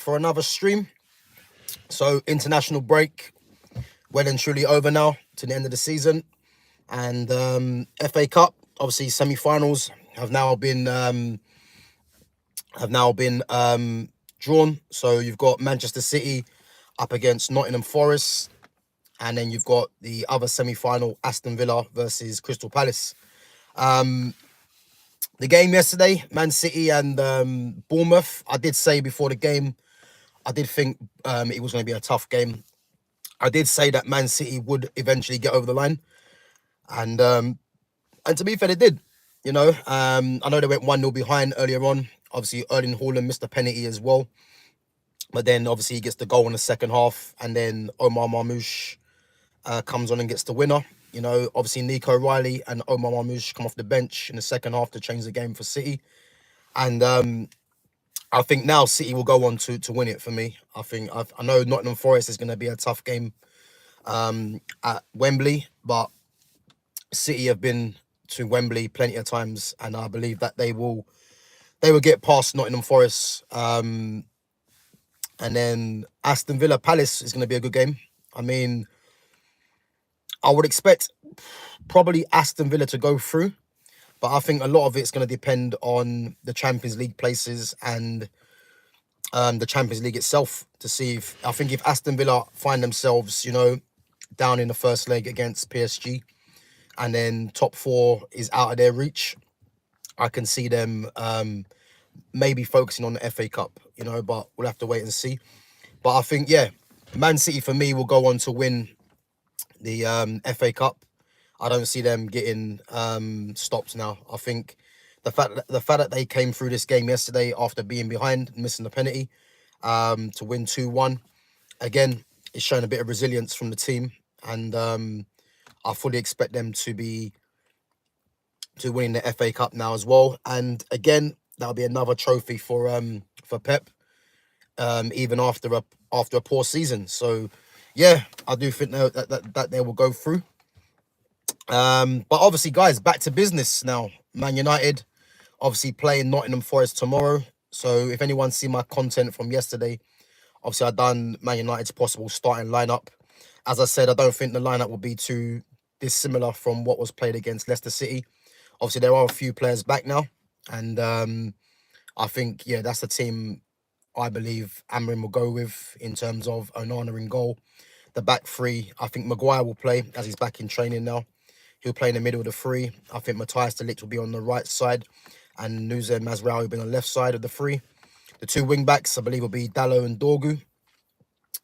for another stream. So international break, well and truly over now to the end of the season, and FA Cup, obviously semi-finals have now been drawn. So you've got Manchester City up against Nottingham Forest, and then you've got the other semi-final, Aston Villa versus Crystal Palace. The game yesterday, Man City and Bournemouth. I did say before the game, I did think it was going to be a tough game. I did say that Man City would eventually get over the line, and to be fair, they did. I know they went 1-0 behind earlier on. Obviously, Erling Haaland missed a penalty as well, but then obviously he gets the goal in the second half, and then Omar Marmoush comes on and gets the winner. Obviously Nico Riley and Omar Marmoush come off the bench in the second half to change the game for City, and I think now City will go on to win it for me. I know Nottingham Forest is going to be a tough game at Wembley, but City have been to Wembley plenty of times, and I believe that they will get past Nottingham Forest. And then Aston Villa Palace is going to be a good game. I mean, I would expect probably Aston Villa to go through, but I think a lot of it's going to depend on the Champions League places and the Champions League itself, to see if Aston Villa find themselves, down in the first leg against PSG, and then top four is out of their reach, I can see them maybe focusing on the FA Cup, but we'll have to wait and see. But I think, yeah, Man City for me will go on to win the FA Cup. I don't see them getting stopped now. I think the fact that they came through this game yesterday after being behind, missing the penalty, to win 2-1, again, it's showing a bit of resilience from the team, and I fully expect them to be winning the FA Cup now as well. And again, that'll be another trophy for Pep, even after a poor season. So yeah, I do think that they will go through. But obviously, guys, back to business now. Man United obviously playing Nottingham Forest tomorrow. So if anyone's seen my content from yesterday, obviously I done Man United's possible starting lineup. As I said, I don't think the lineup will be too dissimilar from what was played against Leicester City. Obviously, there are a few players back now, and I think, yeah, that's the team I believe Amorim will go with in terms of Onana in goal. The back three, I think Maguire will play as he's back in training now. He'll play in the middle of the three. I think Matthias de Ligt will be on the right side, and Nuzem Mazraoui will be on the left side of the three. The two wing backs, I believe, will be Dalot and Dorgu.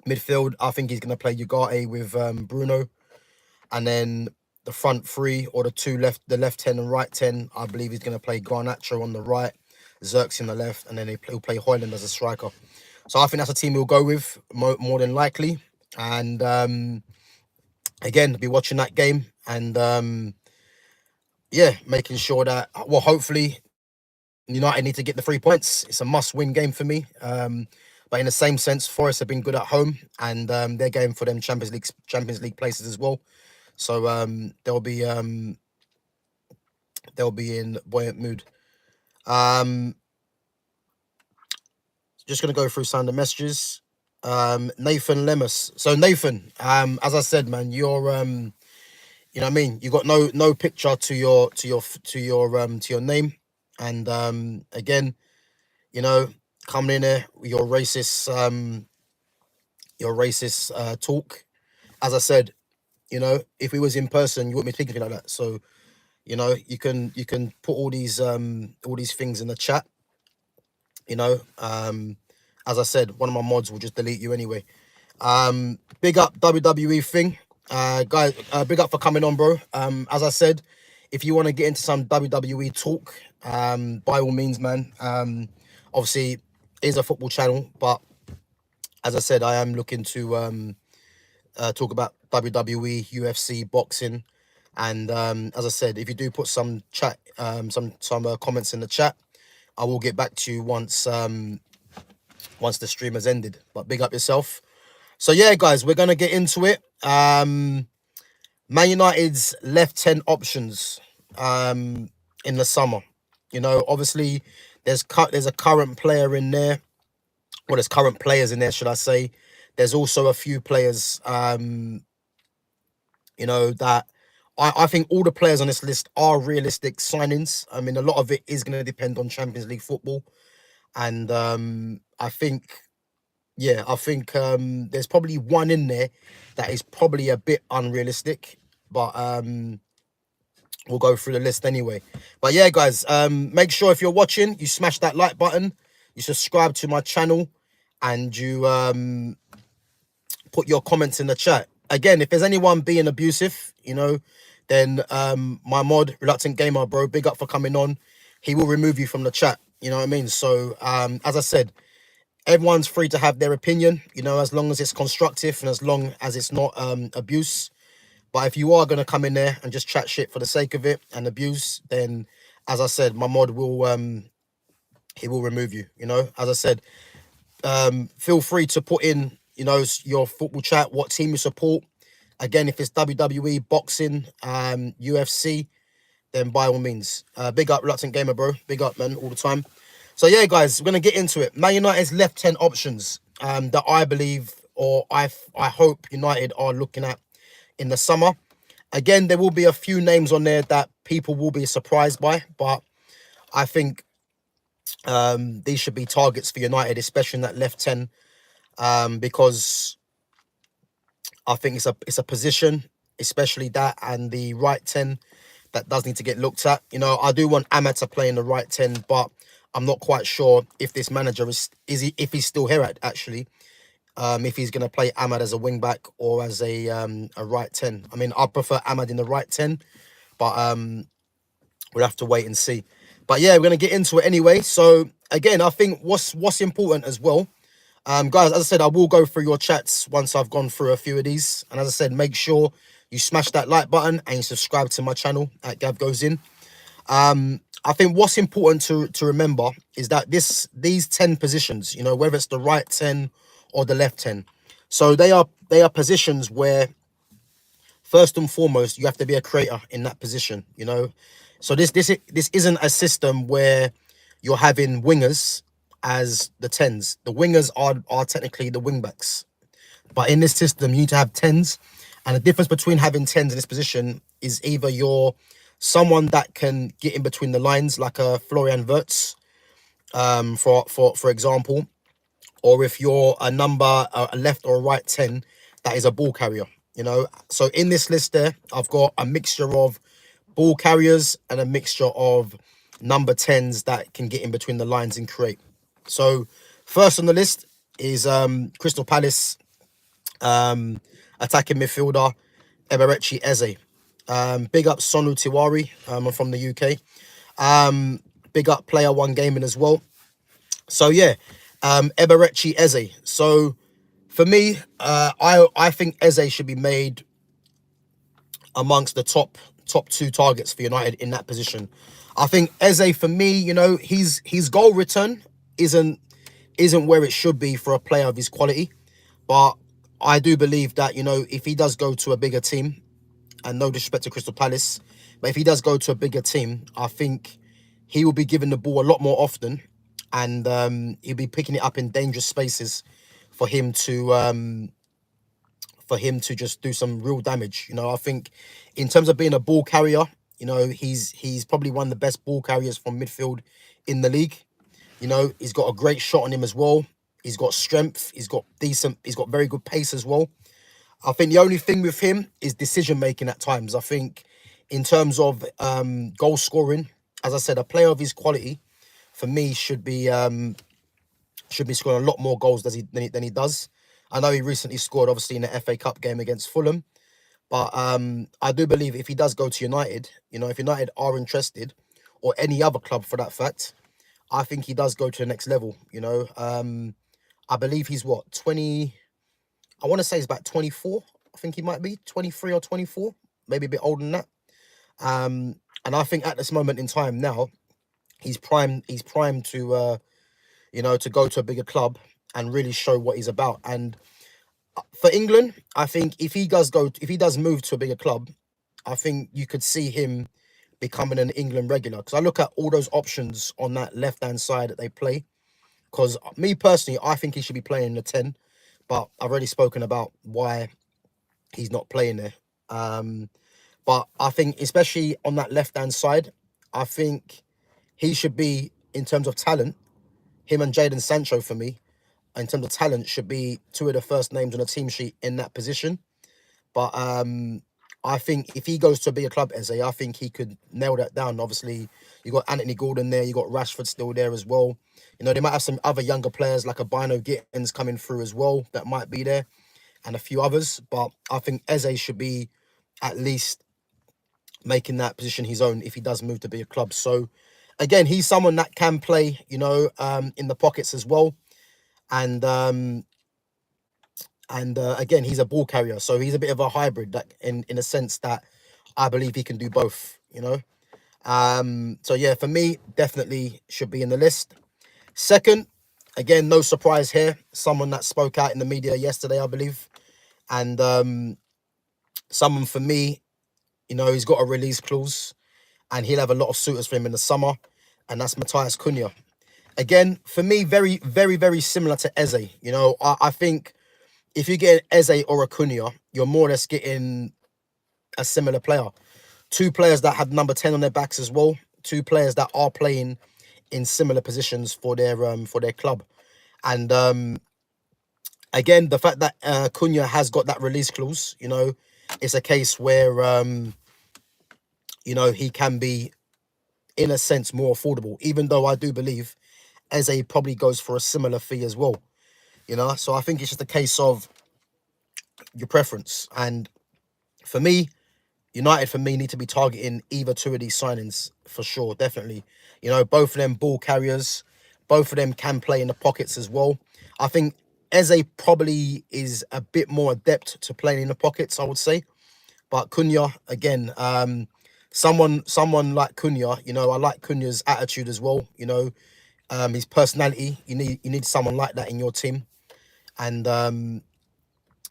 Midfield, I think he's going to play Ugarte with Bruno. And then the front three, or the left 10 and right 10, I believe he's going to play Garnacho on the right, Xerxes on the left, and then he'll play Højlund as a striker. So I think that's a team he'll go with more than likely. And again, be watching that game, and yeah, making sure that, well, hopefully United need to get the 3 points. It's a must-win game for me. But in the same sense, Forest have been good at home, and they're going for them Champions League places as well. So they'll be in buoyant mood. Just gonna go through some of the messages. Nathan Lemus. So Nathan, as I said, man, you're you know what I mean. You got no picture to your name, and again, coming in there with your racist talk. As I said, if we was in person, you wouldn't be speaking like that. So, you can put all these things in the chat. As I said, one of my mods will just delete you anyway. Big up WWE thing, guys. Big up for coming on, bro. As I said, if you want to get into some WWE talk, by all means, man. Obviously, it is a football channel, but as I said, I am looking to talk about WWE, UFC, boxing, and as I said, if you do put some chat, some comments in the chat, I will get back to you once the stream has ended. But big up yourself. So yeah, guys, we're gonna get into it. Man United's left 10 options in the summer. Obviously there's a current player in there Well, there's current players in there, should I say. There's also a few players, that I think all the players on this list are realistic signings. I mean, a lot of it is going to depend on Champions League football. And I think there's probably one in there that is probably a bit unrealistic. But we'll go through the list anyway. But yeah, guys, make sure if you're watching, you smash that like button, you subscribe to my channel, and you put your comments in the chat. Again, if there's anyone being abusive, then my mod, Reluctant Gamer, bro, big up for coming on. He will remove you from the chat. You know what I mean? So, as I said, everyone's free to have their opinion, as long as it's constructive and as long as it's not abuse. But if you are going to come in there and just chat shit for the sake of it and abuse, then, as I said, my mod will he will remove you. As I said, feel free to put in, your football chat, what team you support. Again, if it's WWE, boxing, UFC, then by all means. Big up, Reluctant Gamer, bro. Big up, man, all the time. So yeah, guys, we're gonna get into it. Man United's left 10 options that I believe, or I hope United are looking at in the summer. Again, there will be a few names on there that people will be surprised by, but I think these should be targets for United, especially in that left 10, because I think it's a position, especially that, and the right 10 that does need to get looked at. I do want Ahmad to play in the right 10, but I'm not quite sure if this manager if he's still here actually. If he's going to play Ahmad as a wing back or as a right 10. I mean, I prefer Ahmad in the right 10, but we'll have to wait and see. But yeah, we're going to get into it anyway. So again, I think what's important as well, guys, as I said, I will go through your chats once I've gone through a few of these. And as I said, make sure you smash that like button and you subscribe to my channel at Gav Goes In. I think what's important to remember is that these 10 positions, whether it's the right 10 or the left 10, so they are positions where first and foremost you have to be a creator in that position. So this isn't a system where you're having wingers as the 10s. The wingers are technically the wing backs, but in this system you need to have 10s, and the difference between having 10s in this position is either you're someone that can get in between the lines, like a Florian Wirtz, for example, or if you're a left or a right 10 that is a ball carrier. So in this list there, I've got a mixture of ball carriers and a mixture of number 10s that can get in between the lines and create. So first on the list is Crystal Palace attacking midfielder Eberechi Eze. Big up Sonu Tiwari. I'm from the UK. Big up Player One Gaming as well. So yeah, Eberechi Eze. So for me, I think Eze should be made amongst the top two targets for United in that position. I think Eze, for me, his goal return isn't where it should be for a player of his quality, but I do believe that if he does go to a bigger team, and no disrespect to Crystal Palace, but if he does go to a bigger team, I think he will be given the ball a lot more often, and he'll be picking it up in dangerous spaces for him to just do some real damage. I think in terms of being a ball carrier, he's probably one of the best ball carriers from midfield in the league. He's got a great shot on him as well. He's got strength. He's got very good pace as well. I think the only thing with him is decision making at times. I think in terms of goal scoring, as I said, a player of his quality for me should be scoring a lot more goals than he does. I know he recently scored, obviously, in the FA Cup game against Fulham, but I do believe if he does go to United, if United are interested, or any other club for that fact, I think he does go to the next level. I believe he's 20. I want to say he's about 24. I think he might be 23 or 24, maybe a bit older than that. And I think at this moment in time now, he's primed to to go to a bigger club and really show what he's about. And for England, I think if he does move to a bigger club, I think you could see him becoming an England regular. Because I look at all those options on that left-hand side that they play, because me personally, I think he should be playing in the 10, but I've already spoken about why he's not playing there. But I think, especially on that left-hand side, I think he should be, in terms of talent, him and Jadon Sancho, for me, in terms of talent, should be two of the first names on the team sheet in that position. But I think if he goes to a bigger club, Eze, I think he could nail that down. Obviously, you got Anthony Gordon there, you got Rashford still there as well. You know, they might have some other younger players like a Bino Gittins coming through as well that might be there, and a few others. But I think Eze should be at least making that position his own if he does move to be a club. So again, he's someone that can play, you know, in the pockets as well. And again, he's a ball carrier, so he's a bit of a hybrid, that in a sense that I believe he can do both, you know. So yeah, for me, definitely should be in the list. Second, again, no surprise here, someone that spoke out in the media yesterday, I believe, and someone for me, you know, he's got a release clause, and he'll have a lot of suitors for him in the summer, and that's Matthias Cunha. Again, for me, very, very, very similar to Eze. You know, I think if you get an Eze or a Cunha, you're more or less getting a similar player. Two players that have number 10 on their backs as well. Two players that are playing in similar positions for their club. And again, the fact that Cunha has got that release clause, you know, it's a case where you know, he can be, in a sense, more affordable. Even though I do believe Eze probably goes for a similar fee as well. You know, so I think it's just a case of your preference. And for me, United, for me, need to be targeting either two of these signings for sure, definitely. You know, both of them ball carriers, both of them can play in the pockets as well. I think Eze probably is a bit more adept to playing in the pockets, I would say. But Cunha, again, someone like Cunha, you know, I like Cunha's attitude as well, you know, his personality. You need someone like that in your team. And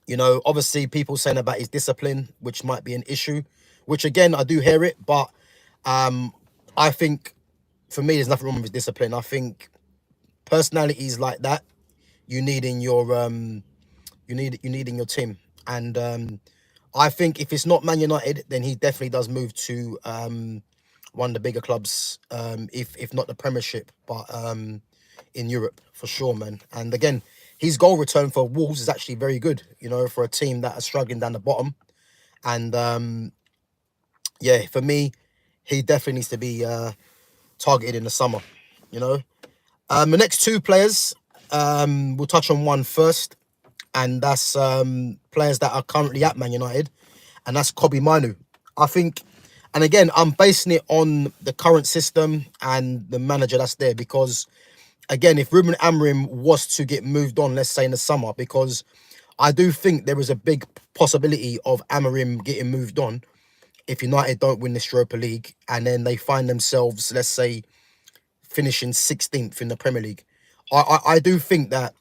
you know, obviously people saying about his discipline, which might be an issue, which again, I do hear it, but I think for me, there's nothing wrong with his discipline. I think personalities like that, you need in your you need in your team. And I think if it's not Man United, then he definitely does move to one of the bigger clubs, if not the Premiership, but in Europe for sure, man. And again, his goal return for Wolves is actually very good, you know, for a team that are struggling down the bottom. And yeah, for me, he definitely needs to be targeted in the summer, you know. The next two players, we'll touch on one first, and that's players that are currently at Man United, and that's Kobbie Mainoo. I think, and again, I'm basing it on the current system and the manager that's there, because again, if Ruben Amorim was to get moved on, let's say in the summer, because I do think there is a big possibility of Amorim getting moved on if United don't win this Europa League and then they find themselves, let's say, finishing 16th in the Premier League. I do think that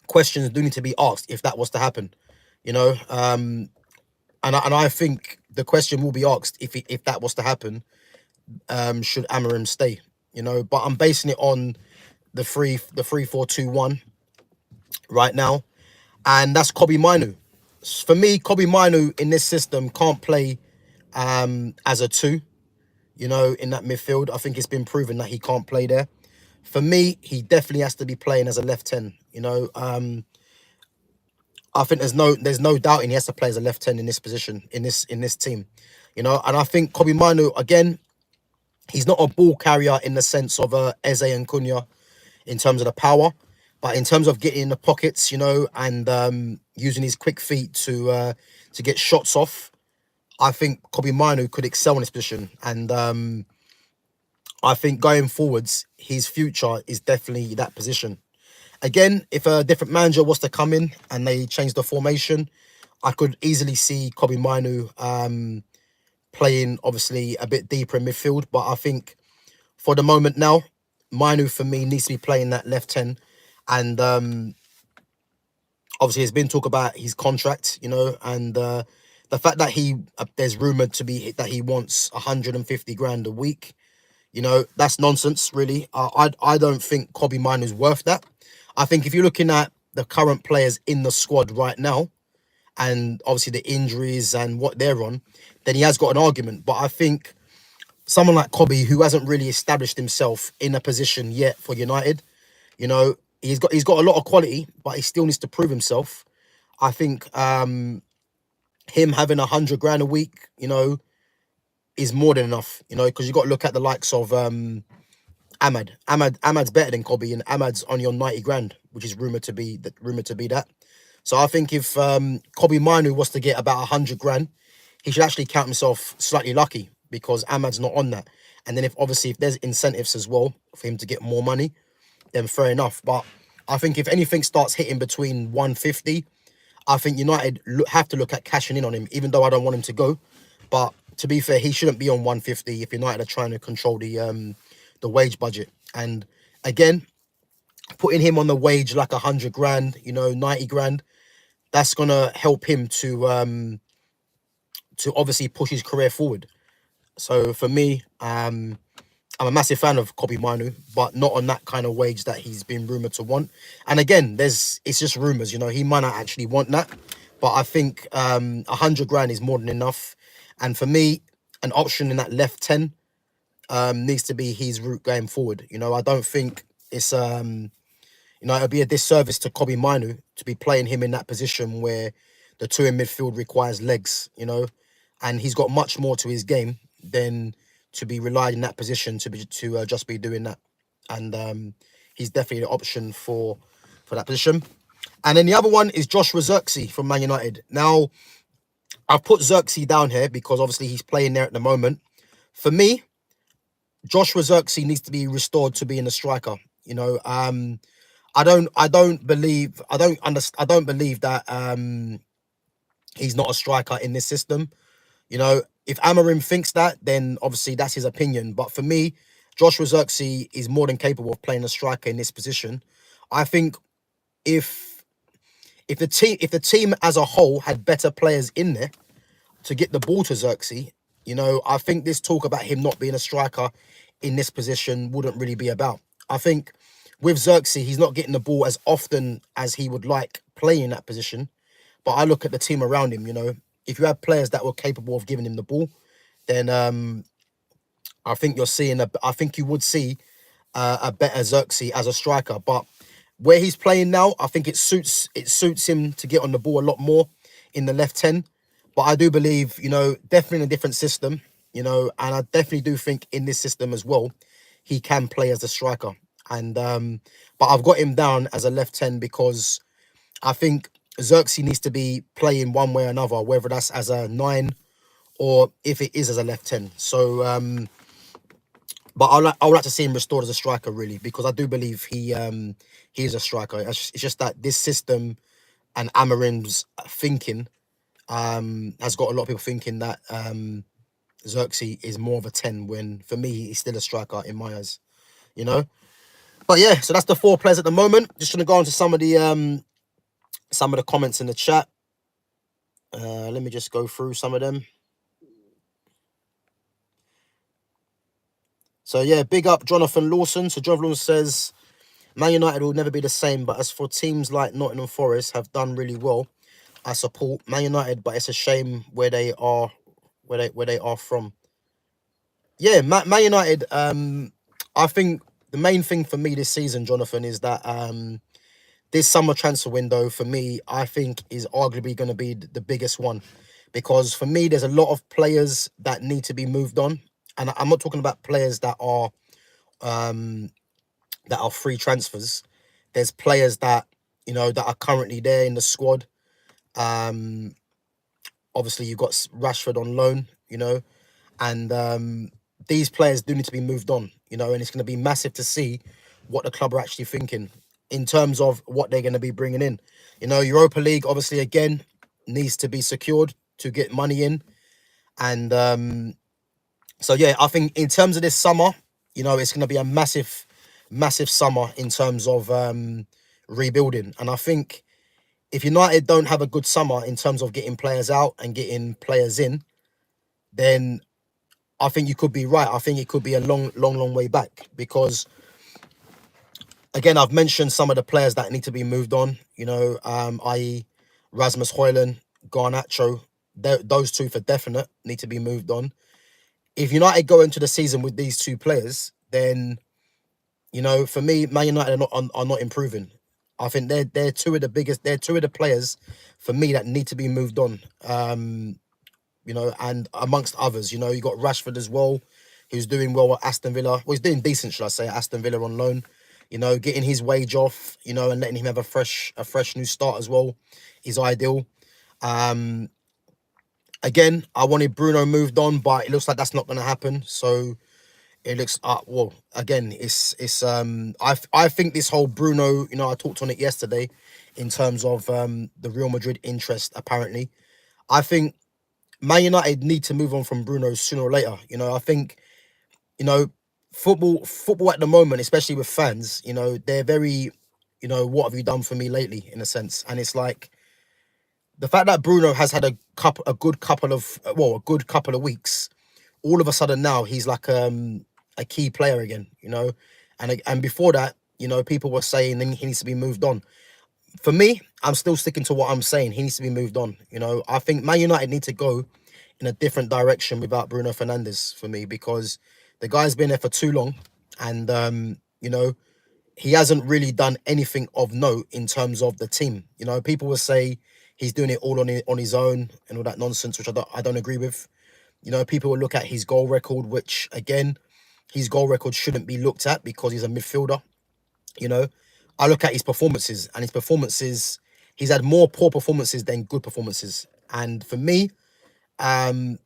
questions do need to be asked if that was to happen, you know. And I think the question will be asked if that was to happen, should Amorim stay, you know. But I'm basing it on the 3-4-2-1 right now, and that's Kobbie Mainoo. For me, Kobbie Mainoo in this system can't play as a 2, you know, in that midfield. I think it's been proven that he can't play there. For me, he definitely has to be playing as a left 10, you know. I think there's no doubting he has to play as a left 10 in this position, in this team, you know. And I think Kobbie Mainoo, again, he's not a ball carrier in the sense of Eze and Cunha in terms of the power, but in terms of getting in the pockets, you know, and using his quick feet to get shots off, I think Kobbie Mainoo could excel in this position. And I think going forwards, his future is definitely that position. Again, if a different manager was to come in and they change the formation, I could easily see Kobbie Mainoo playing, obviously, a bit deeper in midfield. But I think for the moment now, Mainoo, for me, needs to be playing that left 10. And obviously, there's been talk about his contract, you know, and the fact that there's rumoured to be that he wants 150 grand a week, That's nonsense, really. I don't think Kobe Manu's worth that. I think if you're looking at the current players in the squad right now, and obviously the injuries and what they're on, then he has got an argument. But I think someone like Kobe, who hasn't really established himself in a position yet for United, he's got a lot of quality, but he still needs to prove himself. I think him having 100 grand a week, is more than enough. Because you got to look at the likes of Ahmad. Ahmad's better than Kobe, and Ahmad's on your 90 grand, which is rumored to be that. So I think if Kobe Manu was to get about 100 grand, he should actually count himself slightly lucky because Ahmad's not on that. And then if there's incentives as well for him to get more money, then fair enough. But I think if anything starts hitting between 150, I think United have to look at cashing in on him, even though I don't want him to go. But to be fair, he shouldn't be on 150 if United are trying to control the wage budget. And again, putting him on the wage like 100 grand, 90 grand, that's gonna help him to obviously push his career forward. So for me, I'm a massive fan of Kobe Manu, but not on that kind of wage that he's been rumored to want. And again, it's just rumors. He might not actually want that, but I think 100 grand is more than enough. And for me, an option in that left 10 needs to be his route going forward. I don't think it's it'll be a disservice to Kobe Manu to be playing him in that position where the two in midfield requires legs. And he's got much more to his game than to be relied in that position to just be doing that. And he's definitely an option for that position. And then the other one is Joshua Zirkzee from Man United. Now, I've put Zirkzee down here because obviously he's playing there at the moment. For me, Joshua Zirkzee needs to be restored to being a striker. I don't believe that he's not a striker in this system. If Amorim thinks that, then obviously that's his opinion. But for me, Joshua Zirkzee is more than capable of playing a striker in this position. I think if the team as a whole had better players in there to get the ball to Zirkzee, I think this talk about him not being a striker in this position wouldn't really be about. I think with Zirkzee, he's not getting the ball as often as he would like playing that position. But I look at the team around him, if you have players that were capable of giving him the ball, then I think you would see a better Zirkzee as a striker. But where he's playing now, I think it suits him to get on the ball a lot more in the left 10. But I do believe, definitely in a different system, and I definitely do think in this system as well, he can play as a striker. And but I've got him down as a left 10 because I think Zirkzee needs to be playing one way or another, whether that's as a 9 or if it is as a left 10. So, but I would like to see him restored as a striker, really, because I do believe he is a striker. It's just that this system and Amorim's thinking has got a lot of people thinking that Zirkzee is more of a 10 when, for me, he's still a striker in my eyes, But yeah, so that's the 4 players at the moment. Just going to go on to some of the comments in the chat. Let me just go through some of them. So yeah, big up Jonathan Lawson. So Jonathan Lawson says, Man United will never be the same, but as for teams like Nottingham Forest have done really well, I support Man United, but it's a shame where they are from. Yeah, Man United, I think the main thing for me this season, Jonathan, is that this summer transfer window, for me, I think is arguably going to be the biggest one. Because for me, there's a lot of players that need to be moved on. And I'm not talking about players that are free transfers. There's players that, that are currently there in the squad. Obviously, you've got Rashford on loan, and these players do need to be moved on, and it's going to be massive to see what the club are actually thinking in terms of what they're going to be bringing in. Europa League, obviously, again, needs to be secured to get money in. And so, yeah, I think in terms of this summer, it's going to be a massive, massive summer in terms of rebuilding. And I think if United don't have a good summer in terms of getting players out and getting players in, then I think you could be right. I think it could be a long way back because, again, I've mentioned some of the players that need to be moved on, i.e. Rasmus Højlund, Garnacho. Those two for definite need to be moved on. If United go into the season with these two players, then, for me, Man United are not improving. I think they're two of the players for me that need to be moved on. And amongst others, you got Rashford as well, who's doing well at Aston Villa. Well, he's doing decent, should I say, at Aston Villa on loan. Getting his wage off, and letting him have a fresh new start as well is ideal. Again, I wanted Bruno moved on, but it looks like that's not going to happen. So it looks again, I think this whole Bruno, I talked on it yesterday in terms of the Real Madrid interest. Apparently, I think Man United need to move on from Bruno sooner or later. I think, football at the moment, especially with fans, they're very, what have you done for me lately, in a sense. And it's like the fact that Bruno has had a good couple of weeks, all of a sudden now he's like a key player again, and before that, people were saying he needs to be moved on. For me, I'm still sticking to what I'm saying. He needs to be moved on. I think Man United need to go in a different direction without Bruno Fernandes for me, because the guy's been there for too long, and he hasn't really done anything of note in terms of the team. People will say he's doing it all on his own and all that nonsense, which I don't agree with. People will look at his goal record, which again, his goal record shouldn't be looked at because he's a midfielder. I look at his performances, and he's had more poor performances than good performances. And for me, I'm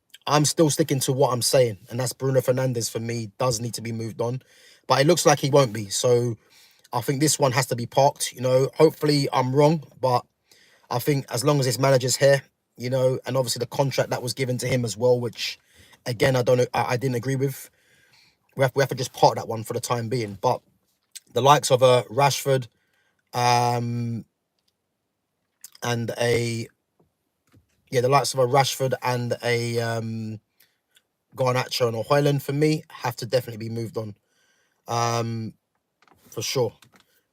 still sticking to what I'm saying, and that's Bruno Fernandes for me does need to be moved on, but it looks like he won't be. So I think this one has to be parked. Hopefully I'm wrong, but I think as long as his manager's here, and obviously the contract that was given to him as well, which again I didn't agree with. We have to just park that one for the time being. But the likes of a Rashford, and the likes of a Rashford and a Garnacho and a Højlund for me have to definitely be moved on, for sure.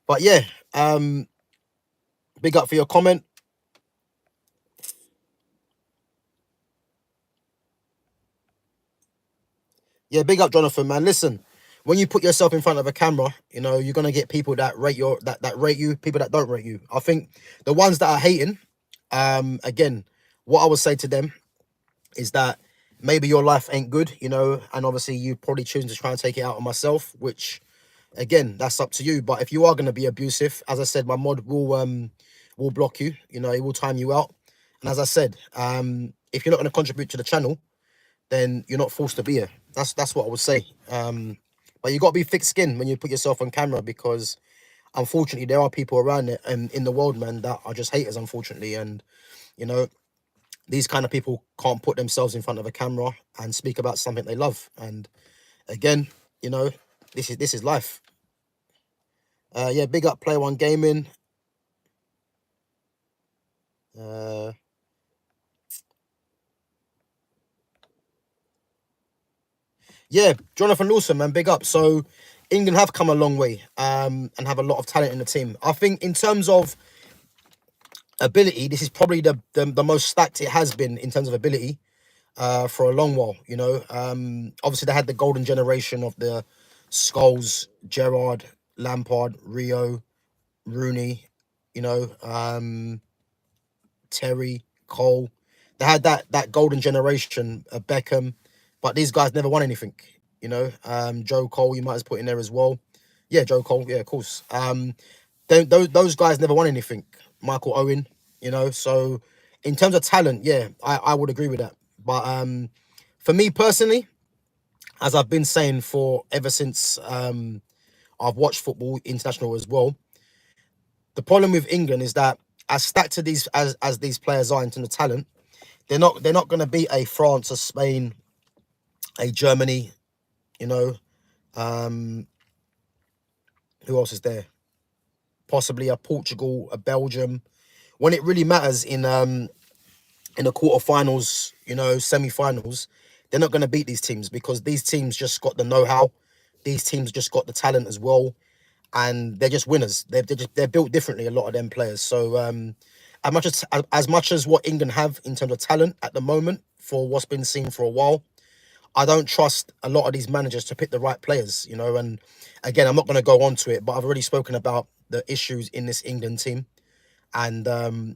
But yeah, big up for your comment. Yeah, big up, Jonathan, man. Listen, when you put yourself in front of a camera, you're gonna get people that rate that rate you, people that don't rate you. I think the ones that are hating, again, what I would say to them is that maybe your life ain't good, and obviously you probably choose to try and take it out on myself, which again, that's up to you. But if you are going to be abusive, as I said, my mod will block you. It will time you out. And as I said, if you're not going to contribute to the channel, then you're not forced to be here. That's what I would say. But you got to be thick-skinned when you put yourself on camera, because unfortunately there are people around it and in the world, man, that are just haters, unfortunately. And these kind of people can't put themselves in front of a camera and speak about something they love. And again, this is life. Yeah, big up Player One Gaming. Yeah, Jonathan Lawson, man, big up. So England have come a long way, and have a lot of talent in the team. I think in terms of ability, this is probably the most stacked it has been in terms of ability for a long while. Obviously they had the golden generation of the Scholes, Gerrard, Lampard, Rio, Rooney, Terry, Cole. They had that golden generation of Beckham, but these guys never won anything. Joe Cole, you might have put in there as well. Yeah, Joe Cole, yeah, of course. Those guys never won anything. Michael Owen, so in terms of talent, yeah, I would agree with that. But for me personally, as I've been saying ever since I've watched football international as well, the problem with England is that as stacked to these as these players are in terms of talent, they're not going to be a France, a Spain, a Germany, who else is there? Possibly a Portugal, a Belgium. When it really matters in the quarterfinals, semi-finals, they're not going to beat these teams, because these teams just got the know-how. These teams just got the talent as well, and they're just winners. They're built differently, a lot of them players. So as much as what England have in terms of talent at the moment for what's been seen for a while, I don't trust a lot of these managers to pick the right players, you know. And again, I'm not going to go on to it, but I've already spoken about the issues in this England team. And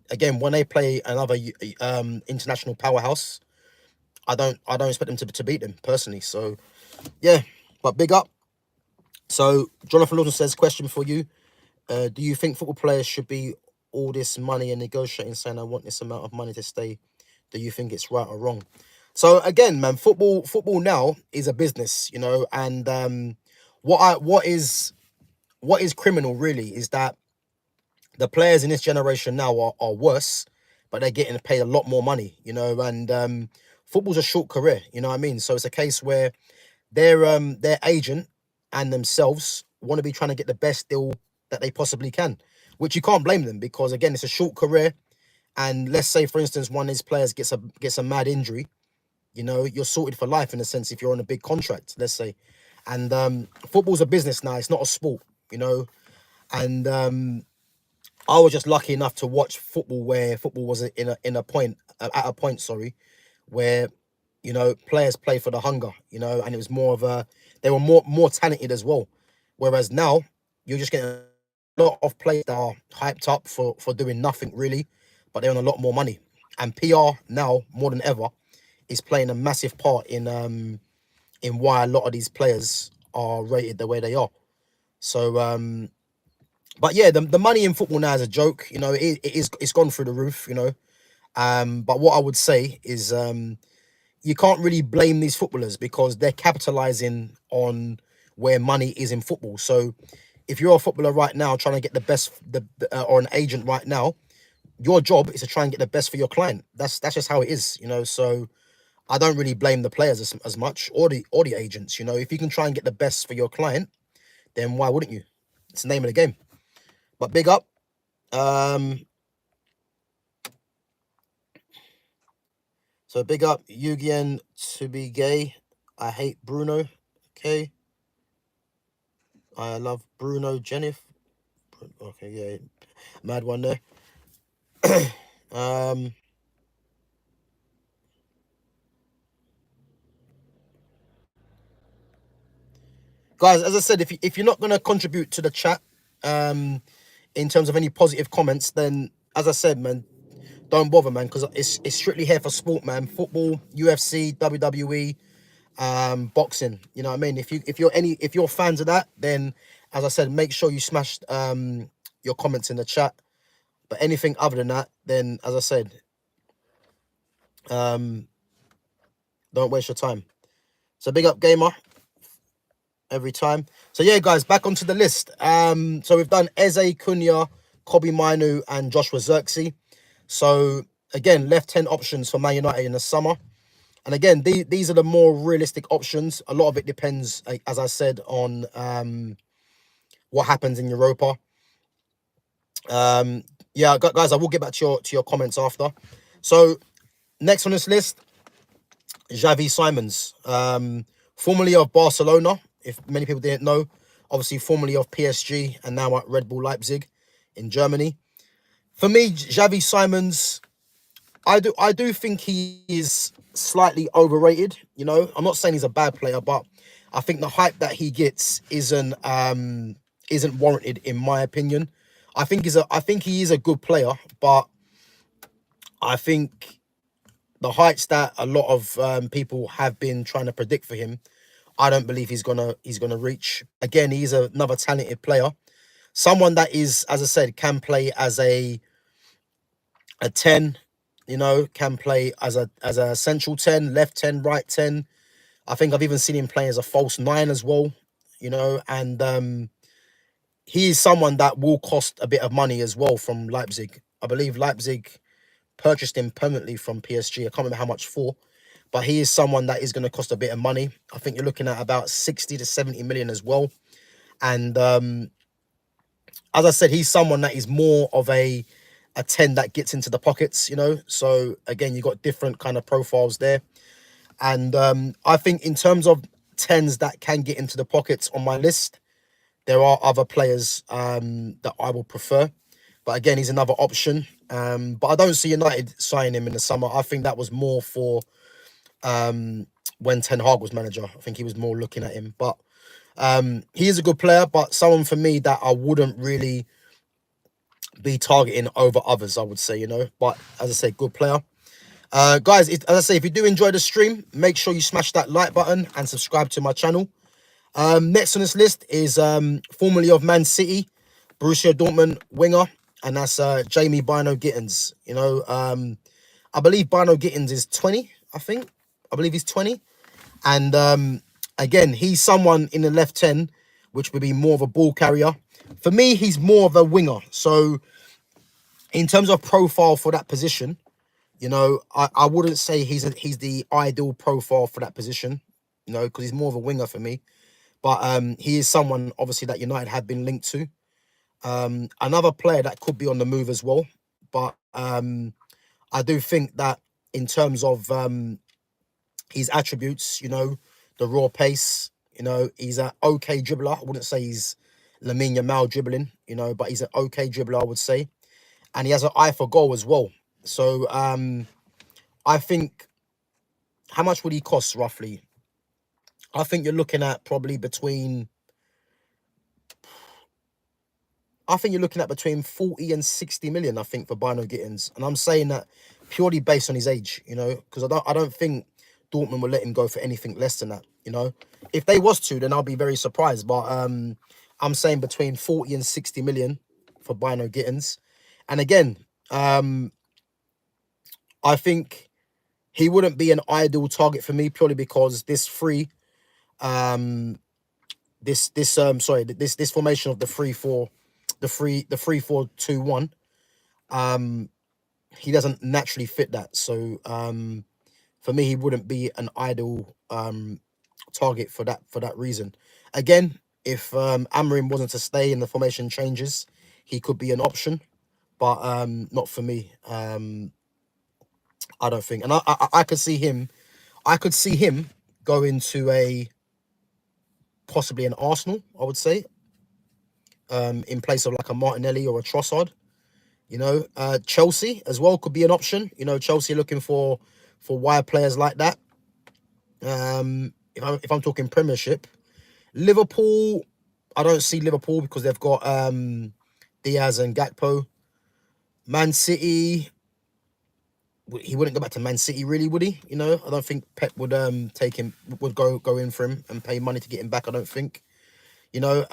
again, when they play another international powerhouse, I don't expect them to beat them personally. So yeah, but big up. So Jonathan Lawson says, question for you: do you think football players should be all this money and negotiating, saying I want this amount of money to stay? Do you think it's right or wrong? So again, man, football now is a business, you know. And what is criminal really is that the players in this generation now are worse, but they're getting paid a lot more money, you know. And football's a short career, you know what I mean? So it's a case where their agent and themselves want to be trying to get the best deal that they possibly can, which you can't blame them, because again, it's a short career. And let's say, for instance, one of these players gets a mad injury, you know, you're sorted for life in a sense if you're on a big contract, let's say. And football's a business now; it's not a sport, you know. And I was just lucky enough to watch football where football was at a point, sorry, where, you know, players play for the hunger, you know, and it was more of they were more talented as well. Whereas now you're just getting a lot of players that are hyped up for doing nothing really, but they're on a lot more money. And PR now more than ever is playing a massive part in why a lot of these players are rated the way they are. So but yeah, the money in football now is a joke, you know. It's gone through the roof, you know. But what I would say is you can't really blame these footballers, because they're capitalizing on where money is in football. So if you're a footballer right now trying to get the best, or an agent right now, your job is to try and get the best for your client. That's just how it is, you know. So I don't really blame the players as much, or the agents, you know. If you can try and get the best for your client, then why wouldn't you? It's the name of the game. But big up. So big up Yugian to be gay. I hate Bruno. Okay. I love Bruno Jennifer. Okay, yeah. Mad one there. Guys, as I said, if you're not gonna contribute to the chat, in terms of any positive comments, then as I said, man, don't bother, man, because it's strictly here for sport, man. Football, UFC, WWE, boxing. You know what I mean? If you're fans of that, then as I said, make sure you smash your comments in the chat. But anything other than that, then as I said, don't waste your time. So big up gamer every time. So yeah, guys, back onto the list. So we've done Eze, Cunha, Kobe Mainu, and Joshua Xerxes. So again, left 10 options for Man United in the summer. And again, these are the more realistic options. A lot of it depends, as I said, on what happens in Europa. Yeah, guys, I will get back to your comments after. So next on this list, Xavi Simons, formerly of Barcelona, if many people didn't know, obviously formerly of PSG and now at Red Bull Leipzig in Germany. For me, Xavi Simons, I do think he is slightly overrated. You know, I'm not saying he's a bad player, but I think the hype that he gets isn't warranted, in my opinion. I think he is a good player, but I think the heights that a lot of people have been trying to predict for him, I don't believe he's gonna reach. Again, he's another talented player, someone that is, as I said, can play as a 10, you know, can play as a central 10, left 10, right 10. I think I've even seen him play as a false 9 as well, you know. And he is someone that will cost a bit of money as well from Leipzig. I believe Leipzig purchased him permanently from PSG. I can't remember how much for, but he is someone that is going to cost a bit of money. I think you're looking at about 60 to 70 million as well. And as I said, he's someone that is more of a 10 that gets into the pockets, you know. So again, you've got different kind of profiles there. And I think in terms of 10s that can get into the pockets on my list, there are other players that I will prefer. But again, he's another option. But I don't see United signing him in the summer. I think that was more for when Ten Hag was manager. I think he was more looking at him. But he is a good player, but someone for me that I wouldn't really be targeting over others, I would say, you know. But as I say, good player. Guys, as I say, if you do enjoy the stream, make sure you smash that like button and subscribe to my channel. Next on this list is formerly of Man City, Borussia Dortmund winger, and that's Jamie Bino Gittins. You know, I believe Bino Gittins is 20, I think. I believe he's 20. And again, he's someone in the left 10, which would be more of a ball carrier. For me, he's more of a winger. So in terms of profile for that position, you know, I wouldn't say he's the ideal profile for that position, you know, because he's more of a winger for me. But he is someone, obviously, that United have been linked to. Another player that could be on the move as well. But I do think that in terms of his attributes, you know, the raw pace, you know, he's an okay dribbler. I wouldn't say he's Lamine Yamal dribbling, you know, but he's an okay dribbler, I would say. And he has an eye for goal as well. So I think, how much would he cost roughly? I think you're looking at probably between 40 and 60 million, I think, for Bino Gittins. And I'm saying that purely based on his age, you know, because I don't think Dortmund will let him go for anything less than that, you know. If they was to, then I'll be very surprised. But I'm saying between 40 and 60 million for Bino Gittins. And again, I think he wouldn't be an ideal target for me purely because this formation of the 3-4-2-1, he doesn't naturally fit that. So for me, he wouldn't be an ideal target for that reason. Again, if Amorim wasn't to stay and the formation changes, he could be an option, but not for me. I don't think, and I could see him. I could see him go into possibly an Arsenal, I would say, in place of like a Martinelli or a Trossard. You know, Chelsea as well could be an option. You know, Chelsea looking for wide players like that. If I'm talking Premiership, Liverpool, I don't see Liverpool because they've got Diaz and Gakpo. Man City, he wouldn't go back to Man City, really, would he? You know, I don't think Pep would go in for him and pay money to get him back. I don't think. You know,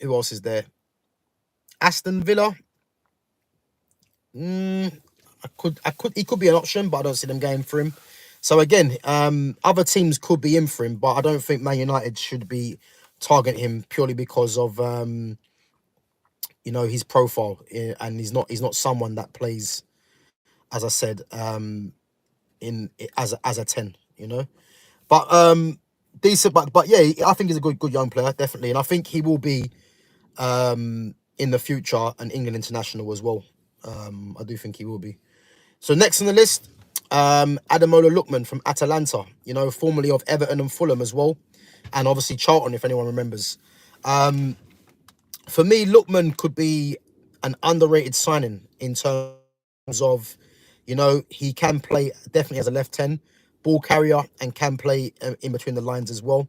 who else is there? Aston Villa. He could be an option, but I don't see them going for him. So again, other teams could be in for him, but I don't think Man United should be targeting him purely because of you know, his profile, and he's not someone that plays, as I said, as a 10, you know. But decent, but yeah, I think he's a good young player, definitely, and I think he will be in the future an England international as well. I do think he will be. So next on the list, Ademola Lookman from Atalanta, you know, formerly of Everton and Fulham as well, and obviously Charlton, if anyone remembers. For me, Lookman could be an underrated signing in terms of, you know, he can play definitely as a left 10, ball carrier, and can play in between the lines as well.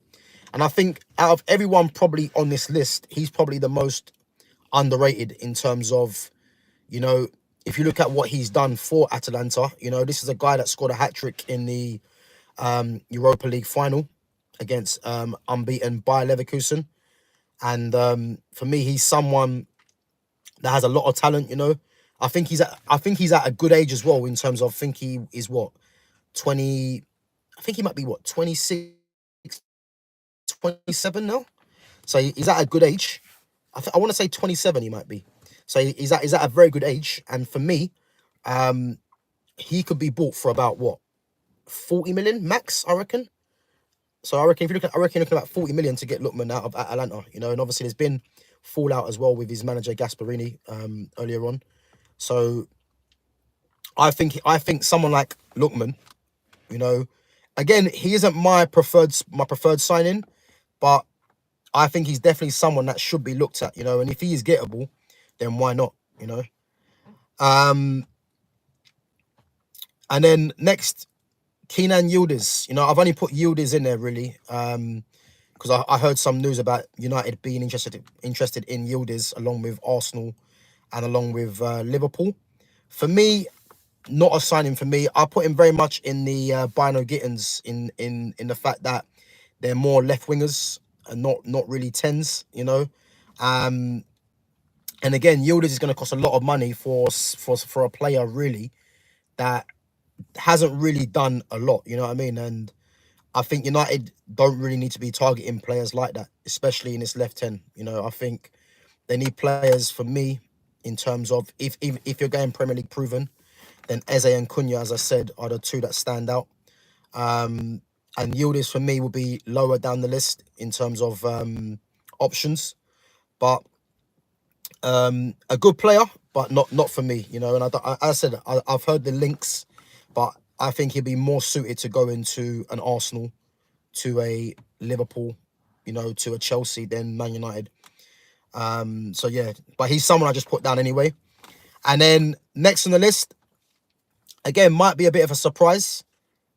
And I think out of everyone probably on this list, he's probably the most underrated in terms of, you know, if you look at what he's done for Atalanta, you know, this is a guy that scored a hat-trick in the Europa League final against unbeaten Bayern Leverkusen. And for me, he's someone that has a lot of talent, you know. I think he's at a good age as well in terms of, I think he is what, 20, I think he might be what, 26, 27 now. So he's at a good age. I want to say 27 he might be. So he's at a very good age. And for me, he could be bought for about what, 40 million max, I reckon. So I reckon you're looking at about 40 million to get Lookman out of Atalanta, you know. And obviously there's been fallout as well with his manager Gasperini earlier on. So I think someone like Lookman, You know, again, he isn't my preferred signing, but I think he's definitely someone that should be looked at. You know, and if he is gettable, then why not? You know. And then next, Kenan Yildiz. You know, I've only put Yildiz in there really, because I heard some news about United being interested in Yildiz along with Arsenal and along with Liverpool. For me, not a signing for me. I put him very much in the Bino Gittins in the fact that they're more left wingers and not really tens. You know, and again, Yildiz is going to cost a lot of money for a player really that hasn't really done a lot. You know what I mean? And I think United don't really need to be targeting players like that, especially in this left 10. You know, I think they need players, for me, in terms of if you're going Premier League proven, then Eze and Cunha, as I said, are the two that stand out. And Yildiz, for me, will be lower down the list in terms of options. But a good player, but not for me, you know. And as I said, I've heard the links, but I think he'd be more suited to go into an Arsenal, to a Liverpool, you know, to a Chelsea than Man United. So yeah, but he's someone I just put down anyway. And then next on the list, again, might be a bit of a surprise,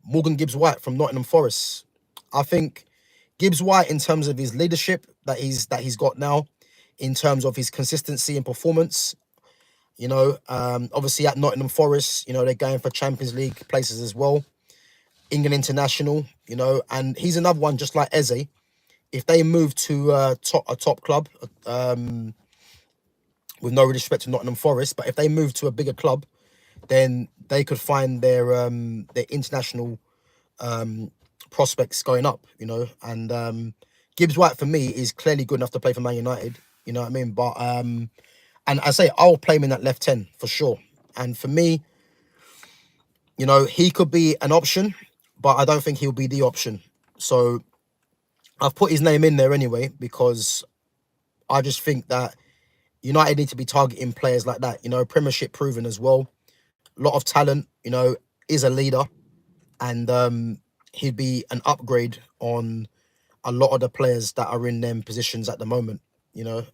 Morgan Gibbs-White from Nottingham Forest. I think Gibbs-White, in terms of his leadership that he's got now, in terms of his consistency and performance, you know, obviously at Nottingham Forest, you know, they're going for Champions League places as well, England international, you know, and he's another one just like Eze. If they move to a top club, with no respect to Nottingham Forest, but if they move to a bigger club, then they could find their international prospects going up, you know. And Gibbs-White, for me, is clearly good enough to play for Man United, you know what I mean? But and I say I'll play him in that left 10 for sure. And for me, you know, he could be an option, but I don't think he'll be the option. So I've put his name in there anyway, because I just think that United need to be targeting players like that, you know, Premiership proven as well. A lot of talent, you know, is a leader. And he'd be an upgrade on a lot of the players that are in them positions at the moment, you know.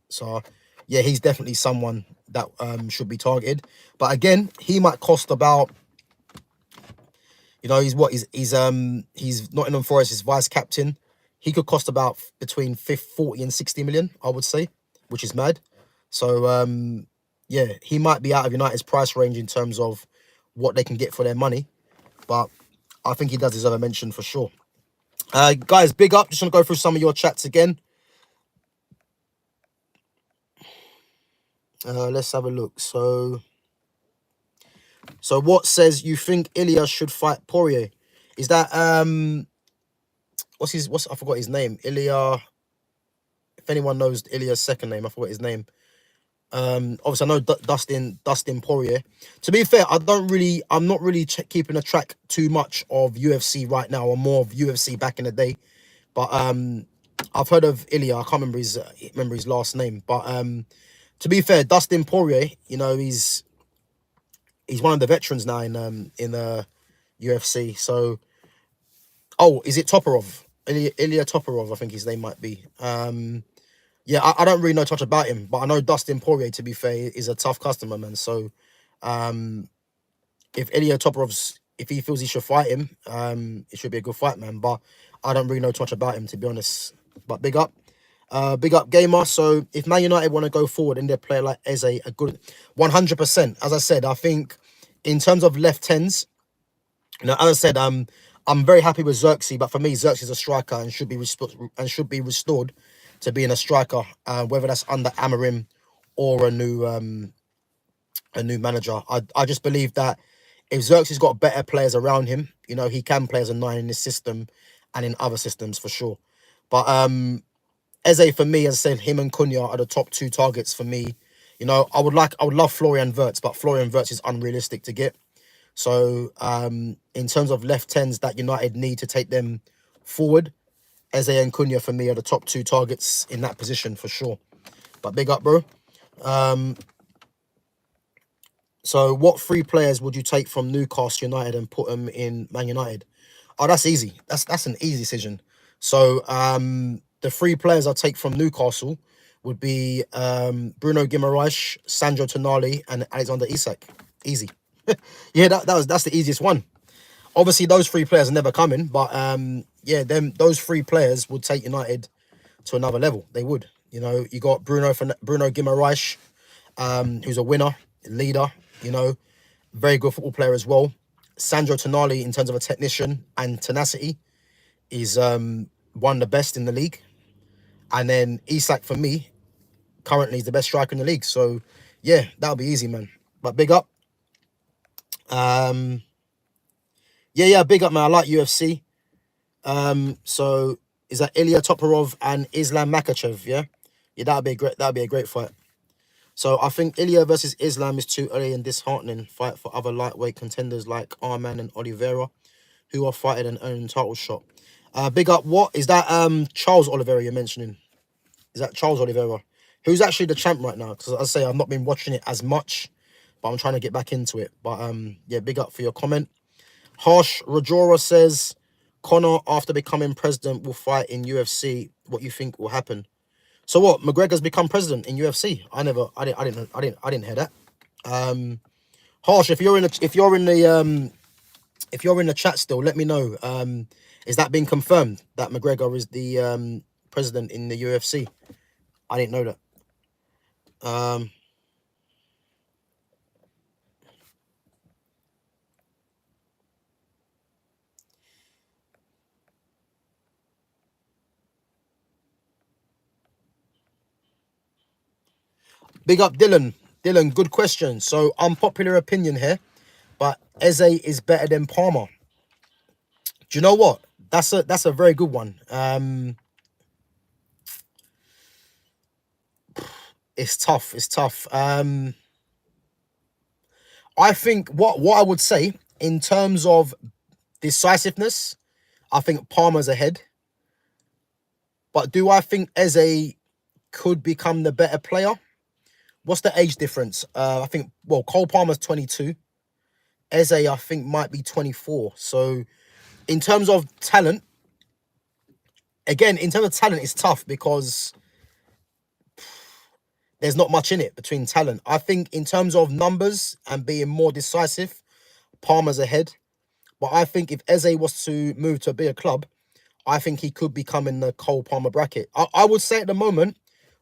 So yeah, he's definitely someone that should be targeted. But again, he might cost about, you know, he's Nottingham Forest's vice captain. He could cost about between 40 and 60 million, I would say, which is mad. So yeah, he might be out of United's price range in terms of what they can get for their money, but I think he does deserve a mention for sure. Guys, big up. Just want to go through some of your chats again. Let's have a look. So what says you think Ilya should fight Poirier? Is that what's I forgot his name. Ilya. If anyone knows Ilya's second name, I forgot his name. Obviously I know Dustin Poirier. To be fair, I'm not really keeping a track too much of UFC right now, or more of UFC back in the day. But I've heard of Ilya. I can't remember his last name. But to be fair, Dustin Poirier, you know, he's one of the veterans now in the UFC. So, oh, is it Toporov? Ilya Toporov, I think his name might be. Yeah, I don't really know much about him, but I know Dustin Poirier, to be fair, is a tough customer, man. So, if Ilya Toporov's, if he feels he should fight him, it should be a good fight, man. But I don't really know too much about him, to be honest. But big up gamer. So if Man United want to go forward and they play like Eze, a good 100%. As I said, I think in terms of left tens, you know, as I said, I'm very happy with Xerxes, but for me, Xerxes is a striker and should be restored to being a striker, whether that's under Amorim or a new manager. I just believe that if Xerxes got better players around him, you know, he can play as a 9 in this system and in other systems for sure. But Eze, for me, as I said, him and Cunha are the top 2 targets for me. You know, I would love Florian Wirtz, but Florian Wirtz is unrealistic to get. So in terms of left tens that United need to take them forward, Eze and Cunha for me are the top 2 targets in that position for sure. But big up, bro. So what three players would you take from Newcastle United and put them in Man United? Oh, that's easy. That's an easy decision. So the three players I take from Newcastle would be Bruno Guimaraes, Sandro Tonali, and Alexander Isak. Easy. Yeah, that's the easiest one. Obviously, those three players are never coming, but yeah, those three players would take United to another level. They would. You know, you got Bruno Guimaraes, who's a winner, leader. You know, very good football player as well. Sandro Tonali, in terms of a technician and tenacity, is one of the best in the league. And then Isak, for me, currently is the best striker in the league. So yeah, that'll be easy, man. But big up. Yeah, big up, man. I like UFC. So is that Ilya Toporov and Islam Makhachev? Yeah, that'd be a great fight. So I think Ilya versus Islam is too early and disheartening fight for other lightweight contenders like Arman and Oliveira, who are fighting and earning title shot. Big up. What is that? Charles Oliveira you're mentioning? Is that Charles Oliveira? Who's actually the champ right now? Because as I say, I've not been watching it as much, but I'm trying to get back into it. But yeah, big up for your comment. Harsh Rajora says, Conor, after becoming president, will fight in UFC. What you think will happen? So what? McGregor's become president in UFC. I didn't hear that. Harsh, if you're in the chat still, let me know. Is that being confirmed that McGregor is the president in the UFC? I didn't know that. Big up Dylan. Dylan, good question. So unpopular opinion here, but Eze is better than Palmer. Do you know what? That's a very good one. It's tough. It's tough. I think what I would say in terms of decisiveness, I think Palmer's ahead. But do I think Eze could become the better player? What's the age difference? I think, well, Cole Palmer's 22. Eze, I think, might be 24. So in terms of talent, again, it's tough because there's not much in it between talent. I think in terms of numbers and being more decisive, Palmer's ahead. But I think if Eze was to move to a bigger club, I think he could become in the Cole Palmer bracket. I would say at the moment,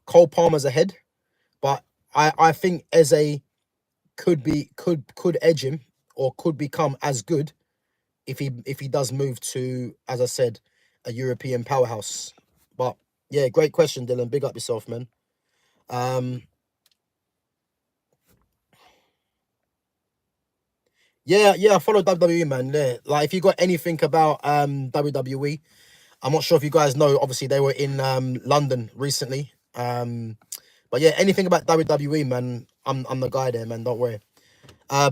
Cole Palmer's ahead. But I think Eze could edge him or could become as good if he does move to, as I said, a European powerhouse. But yeah, great question, Dylan. Big up yourself, man. Yeah, I follow WWE, man. Yeah. Like if you got anything about WWE, I'm not sure if you guys know, obviously they were in London recently. But yeah, anything about WWE, man, I'm the guy there, man. Don't worry.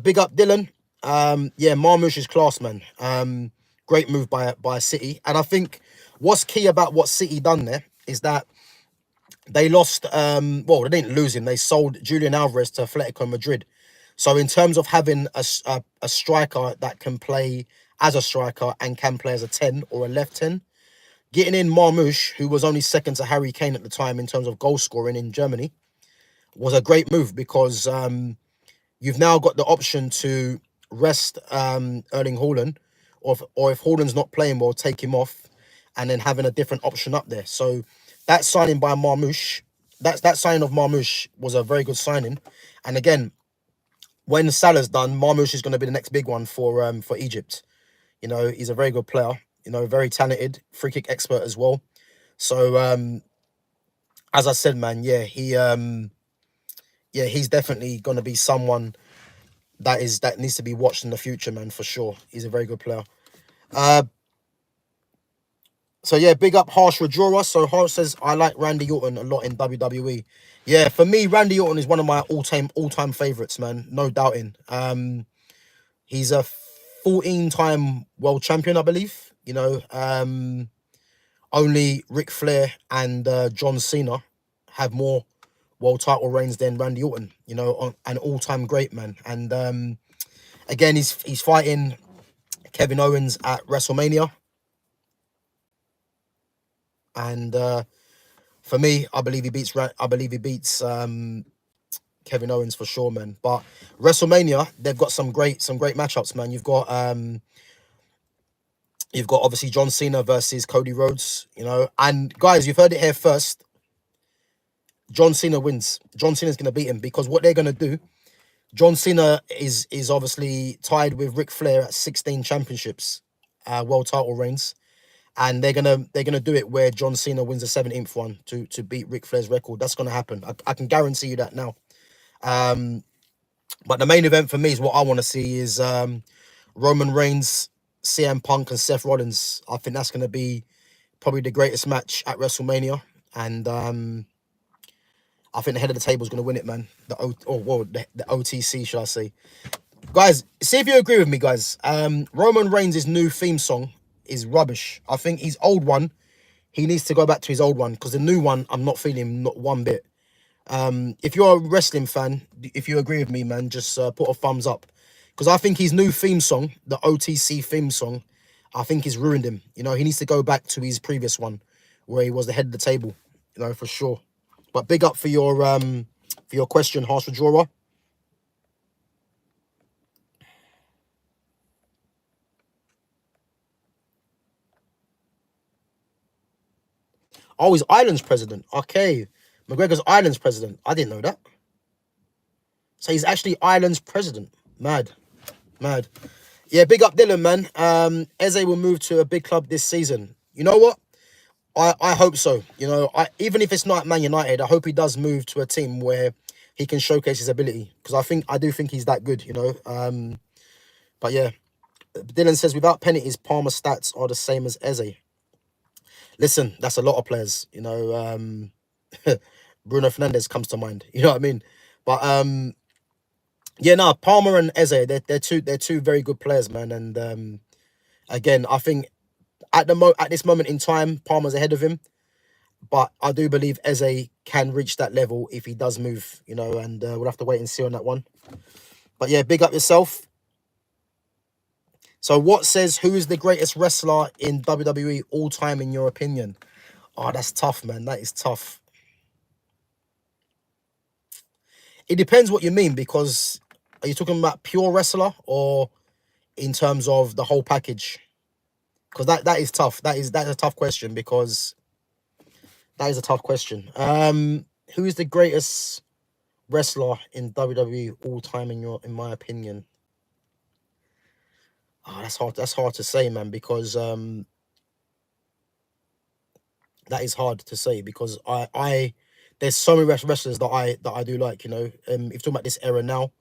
Big up Dylan. Yeah, Marmoush is class, man. Great move by City. And I think what's key about what City done there is that they lost, well, they didn't lose him. They sold Julian Alvarez to Atletico Madrid. So in terms of having a striker that can play as a striker and can play as a 10 or a left 10, getting in Marmoush, who was only second to Harry Kane at the time in terms of goal scoring in Germany, was a great move because you've now got the option to rest Erling Haaland, or if Haaland's not playing well, take him off, and then having a different option up there. So that signing by Marmoush, that signing of Marmoush was a very good signing. And again, when Salah's done, Marmoush is going to be the next big one for Egypt. You know, he's a very good player. You know, very talented, free kick expert as well. So as I said, man, yeah, he's definitely going to be someone that needs to be watched in the future, man, for sure. He's a very good player. So yeah, big up Harsh Rajora. So Harsh says, I like Randy Orton a lot in WWE. Yeah, for me, Randy Orton is one of my all-time favorites, man. No doubting. He's a 14-time world champion, I believe. You know, only Ric Flair and John Cena have more world title reigns, then Randy Orton, you know, an all-time great, man. And again, he's fighting Kevin Owens at WrestleMania. And for me, I believe he beats Kevin Owens for sure, man. But WrestleMania, they've got some great matchups, man. You've got obviously John Cena versus Cody Rhodes, you know. And guys, you've heard it here first. John Cena wins. John Cena's going to beat him, because what they're going to do, John Cena is obviously tied with Ric Flair at 16 championships, world title reigns. And they're gonna do it where John Cena wins the 17th one to beat Ric Flair's record. That's gonna happen. I can guarantee you that now. But the main event for me is what I want to see is Roman Reigns, CM Punk, and Seth Rollins. I think that's gonna be probably the greatest match at WrestleMania. And I think the head of the table is gonna win it, man. The OTC, should I say? Guys, see if you agree with me, guys. Roman Reigns' new theme song is rubbish. I think his old one, he needs to go back to his old one, because the new one, I'm not feeling not one bit. If you're a wrestling fan, if you agree with me, man, just put a thumbs up, because I think his new theme song, the OTC theme song, I think he's ruined him. You know, he needs to go back to his previous one where he was the head of the table, you know, for sure. But big up for your question, Harsh Drawer. Oh, he's Ireland's president. Okay. McGregor's Ireland's president. I didn't know that. So he's actually Ireland's president. Mad. Mad. Yeah, big up Dylan, man. Eze will move to a big club this season. You know what? I hope so. You know, even if it's not at Man United, I hope he does move to a team where he can showcase his ability. Because I do think he's that good, you know. But yeah. Dylan says, without penalties, Palmer's stats are the same as Eze. Listen, that's a lot of players, you know. Bruno Fernandes comes to mind, you know what I mean? But yeah, no, Palmer and Eze, they're two very good players, man. And again, I think at this moment in time, Palmer's ahead of him, but I do believe Eze can reach that level if he does move, you know. And we'll have to wait and see on that one. But yeah, big up yourself. So what says, who is the greatest wrestler in WWE all time in your opinion? Oh, that's tough, man. That is tough. It depends what you mean, because are you talking about pure wrestler or in terms of the whole package? Because that is tough. That's a tough question, because that is a tough question. Who is the greatest wrestler in WWE all time in my opinion? Oh, that's hard to say, man, because that is hard to say, because there's so many wrestlers that I do like, you know. If you're talking about this era now,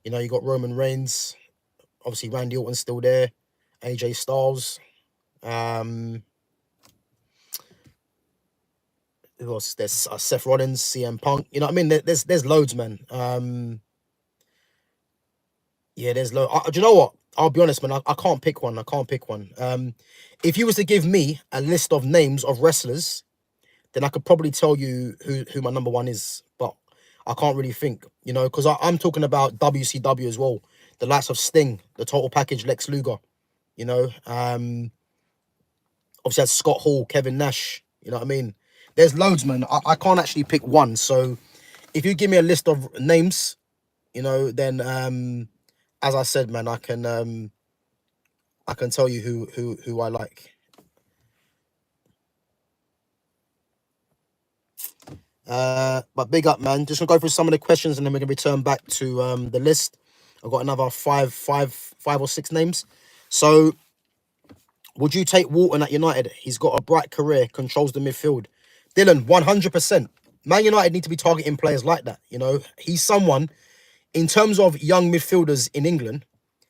you know, you got Roman Reigns, obviously Randy Orton's still there, AJ Styles, who else? There's Seth Rollins, CM Punk, you know what I mean? There's loads, man. Yeah, there's loads. Do you know what? I'll be honest, man. I can't pick one. If you was to give me a list of names of wrestlers, then I could probably tell you who my number one is. But I can't really think, you know, because I'm talking about WCW as well. The likes of Sting, the total package, Lex Luger, you know. Obviously had Scott Hall, Kevin Nash, you know what I mean? There's loads, man. I can't actually pick one. So if you give me a list of names, you know, then as I said, man, I can tell you who I like. But big up, man. Just gonna go through some of the questions and then we're gonna return back to the list. I've got another five or six names. So would you take Walton at United? He's got a bright career, controls the midfield. Dylan, 100%. Man United need to be targeting players like that. You know, he's someone, in terms of young midfielders in England,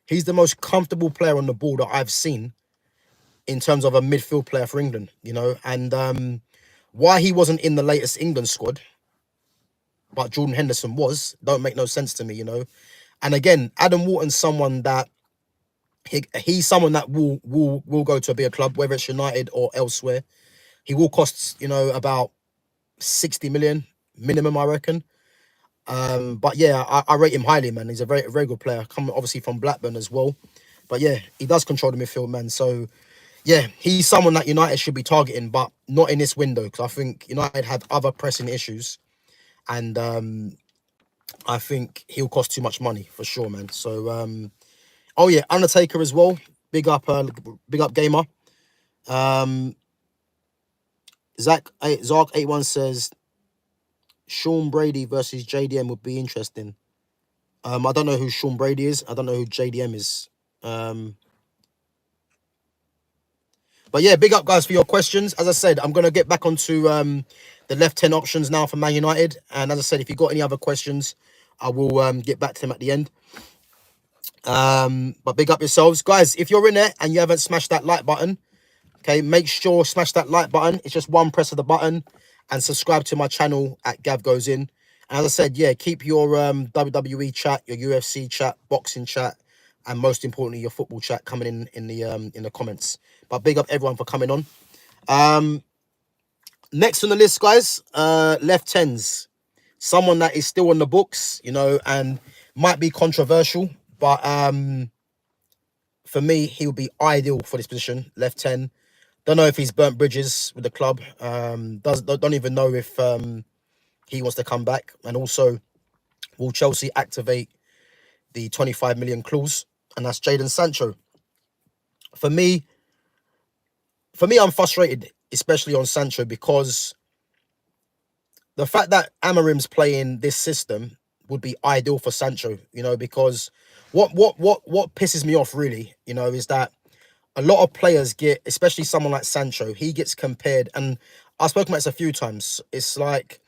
he's the most comfortable player on the ball that I've seen in terms of a midfield player for England, you know. And why he wasn't in the latest England squad, but Jordan Henderson was, don't make no sense to me, you know. And again, Adam Walton's someone that he's someone that will go to a bigger club, whether it's United or elsewhere. He will cost, you know, about 60 million, minimum, I reckon. But yeah, I rate him highly, man. He's a very good player, coming obviously from Blackburn as well. But yeah, he does control the midfield, man. So yeah, he's someone that United should be targeting, but not in this window, because I think United have other pressing issues, and I think he'll cost too much money for sure, man. So oh yeah, Undertaker as well. Big up gamer. Zark81 says Sean Brady versus JDM would be interesting. I don't know who Sean Brady is. I don't know who JDM is. But yeah, big up, guys, for your questions. As I said, I'm going to get back onto the left 10 options now for Man United. And as I said, if you've got any other questions, I will get back to them at the end. But big up yourselves. Guys, if you're in there and you haven't smashed that like button, okay, make sure smash that like button. It's just one press of the button. And subscribe to my channel at Gav Goes In. And as I said, yeah, keep your WWE chat, your UFC chat, boxing chat, and most importantly, your football chat coming in the comments. But big up everyone for coming on. Next on the list, guys, left 10s. Someone that is still on the books, you know, and might be controversial, but for me, he would be ideal for this position, left 10. Don't know if he's burnt bridges with the club. Don't even know if he wants to come back. And also, will Chelsea activate the 25 million clause? And that's Jadon Sancho. For me, I'm frustrated, especially on Sancho, because the fact that Amarim's playing this system would be ideal for Sancho, you know, because what pisses me off really, you know, is that a lot of players get, especially someone like Sancho, he gets compared, and I've spoken about this a few times. It's like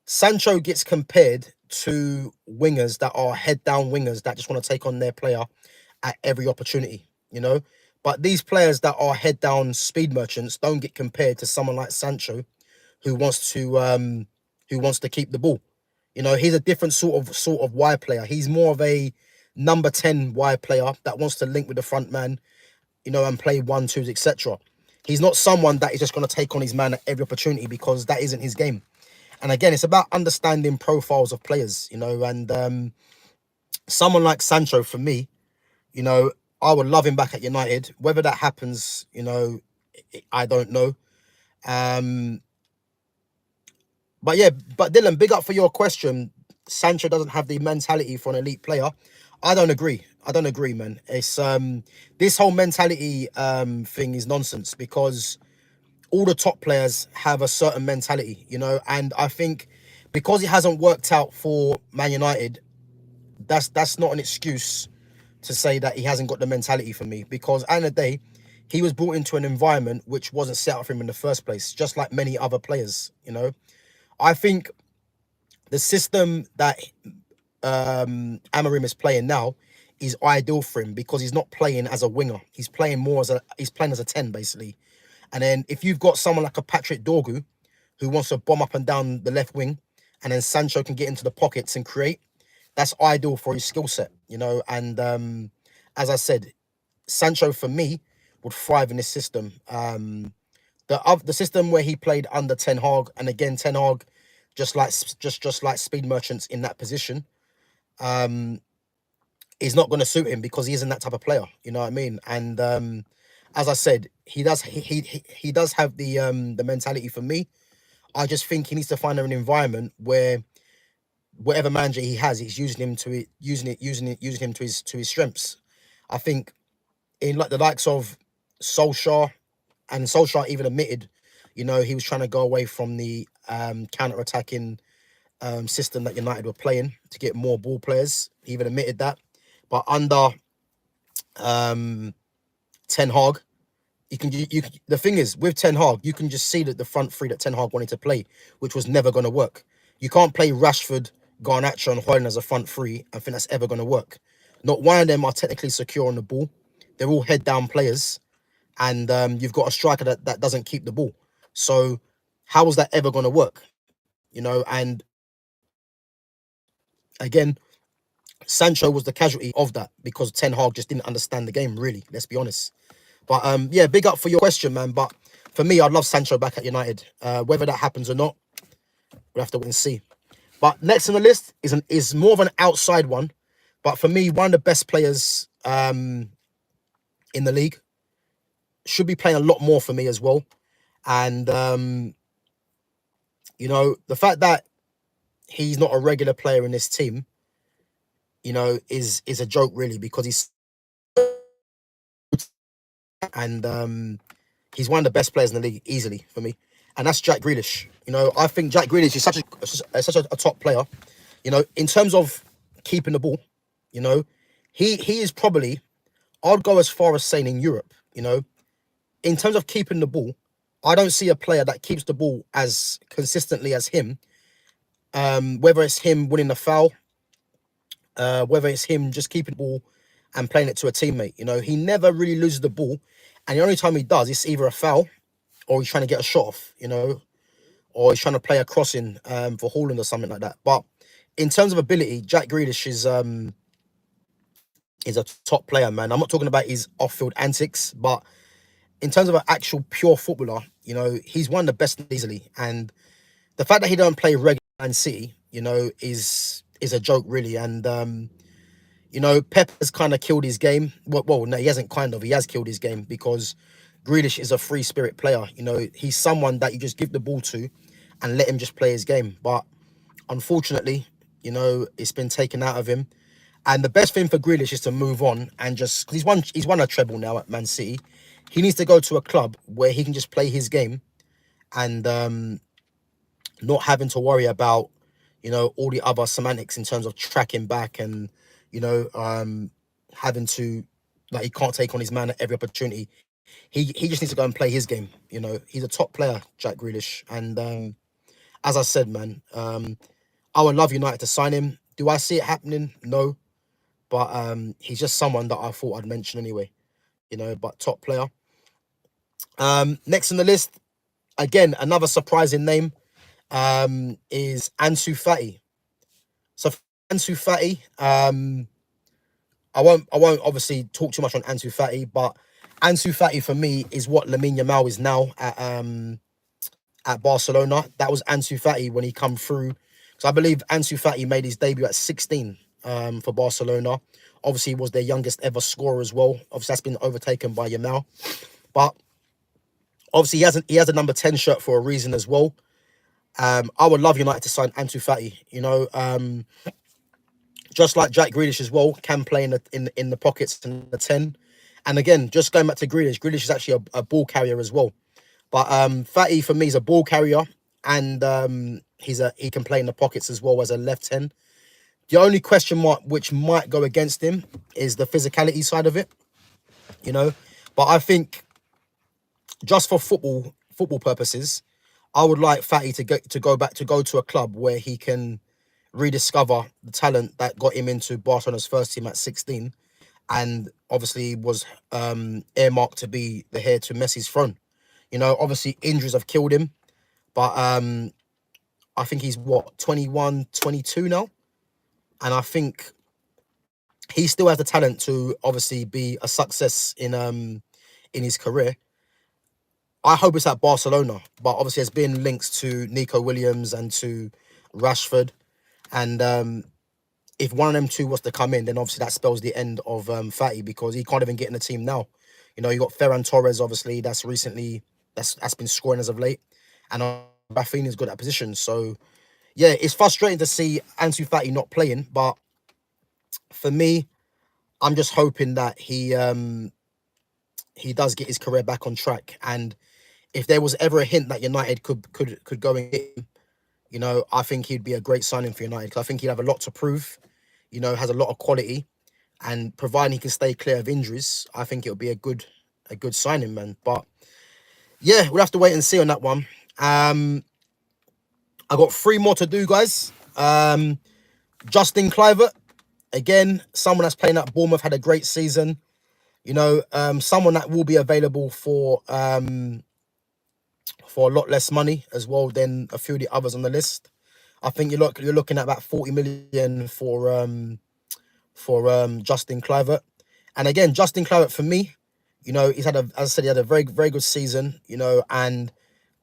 Sancho gets compared to wingers that are head down wingers that just want to take on their player at every opportunity, you know. But these players that are head down speed merchants don't get compared to someone like Sancho, who wants to keep the ball. You know, he's a different sort of wide player. He's more of a number 10 wide player that wants to link with the front man, you know, and play 1-2s, etc. He's not someone that is just going to take on his man at every opportunity, because that isn't his game. And again, it's about understanding profiles of players, you know, and someone like Sancho, for me, you know, I would love him back at United. Whether that happens, you know, I don't know. But yeah, but Dylan, big up for your question. Sancho doesn't have the mentality for an elite player. I don't agree. I don't agree, man. It's this whole mentality thing is nonsense, because all the top players have a certain mentality, you know, and I think because it hasn't worked out for Man United, that's not an excuse to say that he hasn't got the mentality for me, because at the end of the day, he was brought into an environment which wasn't set up for him in the first place, just like many other players, you know. I think the system that Amarim is playing now is ideal for him, because he's not playing as a winger. He's playing more as he's playing as a 10, basically. And then if you've got someone like a Patrick Dorgu who wants to bomb up and down the left wing, and then Sancho can get into the pockets and create, that's ideal for his skill set, you know. And as I said, Sancho for me would thrive in this system. The system where he played under Ten Hag, and again Ten Hag, just like speed merchants in that position, is not going to suit him, because he isn't that type of player. You know what I mean? And as I said, he does have the mentality for me. I just think he needs to find an environment where whatever manager he has, he's using him to his strengths. I think in like the likes of Solskjaer, and Solskjaer even admitted, you know, he was trying to go away from the counter-attacking system that United were playing to get more ball players. He even admitted that. But under Ten Hag, the thing is, with Ten Hag, you can just see that the front three that Ten Hag wanted to play, which was never going to work. You can't play Rashford, Garnacho and Højlund as a front three and think that's ever going to work. Not one of them are technically secure on the ball. They're all head-down players. And you've got a striker that doesn't keep the ball. So how is that ever going to work? You know, and again, Sancho was the casualty of that, because Ten Hag just didn't understand the game, really. Let's be honest. But yeah, big up for your question, man. But for me, I'd love Sancho back at United. Whether that happens or not, we'll have to wait and see. But next on the list is more of an outside one. But for me, one of the best players in the league. Should be playing a lot more for me as well. And, you know, the fact that he's not a regular player in this team, you know, is a joke, really, because he's one of the best players in the league easily for me. And that's Jack Grealish. You know, I think Jack Grealish is such a top player. You know, in terms of keeping the ball, you know, he is probably, I'd go as far as saying in Europe, you know, in terms of keeping the ball, I don't see a player that keeps the ball as consistently as him. Whether it's him winning a foul, whether it's him just keeping the ball and playing it to a teammate. You know, he never really loses the ball. And the only time he does, it's either a foul or he's trying to get a shot off, you know, or he's trying to play a crossing for Haaland or something like that. But in terms of ability, Jack Grealish is a top player, man. I'm not talking about his off-field antics, but in terms of an actual pure footballer, you know, he's one of the best easily. And the fact that he don't play regular Man City, you know, is a joke, really. And, you know, Pep has kind of killed his game. Well, no, he hasn't kind of. He has killed his game because Grealish is a free spirit player. You know, he's someone that you just give the ball to and let him just play his game. But unfortunately, you know, it's been taken out of him. And the best thing for Grealish is to move on and just, because he's won a treble now at Man City. He needs to go to a club where he can just play his game and not having to worry about, you know, all the other semantics in terms of tracking back and, you know, having to, like, he can't take on his man at every opportunity. He just needs to go and play his game. You know, he's a top player, Jack Grealish. And as I said, man, I would love United to sign him. Do I see it happening? No. But he's just someone that I thought I'd mention anyway. You know, but top player. Next on the list, again, another surprising name is Ansu Fati. So Ansu Fati, I won't obviously talk too much on Ansu Fati, but Ansu Fati for me is what Lamine Yamal is now at Barcelona. That was Ansu Fati when he come through. So I believe Ansu Fati made his debut at 16 for Barcelona. Obviously, he was their youngest ever scorer as well. Obviously, that's been overtaken by Yamal. But obviously, he has a number 10 shirt for a reason as well. I would love United to sign Ansu Fati. You know, just like Jack Grealish as well, can play in the pockets in the 10. And again, just going back to Grealish, Grealish is actually a ball carrier as well. But Fati for me is a ball carrier, and he can play in the pockets as well as a left 10. The only question mark which might go against him is the physicality side of it, you know. But I think just for football purposes, I would like Fati to go to a club where he can rediscover the talent that got him into Barcelona's first team at 16, and obviously was earmarked to be the heir to Messi's throne. You know, obviously injuries have killed him, but I think he's 21, 22 now. And I think he still has the talent to obviously be a success in his career. I hope it's at Barcelona, but obviously there's been links to Nico Williams and to Rashford. And if one of them two was to come in, then obviously that spells the end of Fati, because he can't even get in the team now. You know, you got Ferran Torres, obviously, that's been scoring as of late. And Rafinha's got that position. So yeah, it's frustrating to see Ansu Fati not playing, but for me, I'm just hoping that he does get his career back on track. And if there was ever a hint that United could go and get him, you know, I think he'd be a great signing for United, because I think he'd have a lot to prove. You know, has a lot of quality, and providing he can stay clear of injuries, I think it'll be a good signing, man. But yeah, we'll have to wait and see on that one. I got 3 more to do, guys. Justin Kluivert, again, someone that's playing at Bournemouth, had a great season. You know, someone that will be available for a lot less money as well than a few of the others on the list. I think you're looking at about 40 million for Justin Kluivert. And again, Justin Kluivert, for me, you know, as I said, he had a very, very good season, you know, and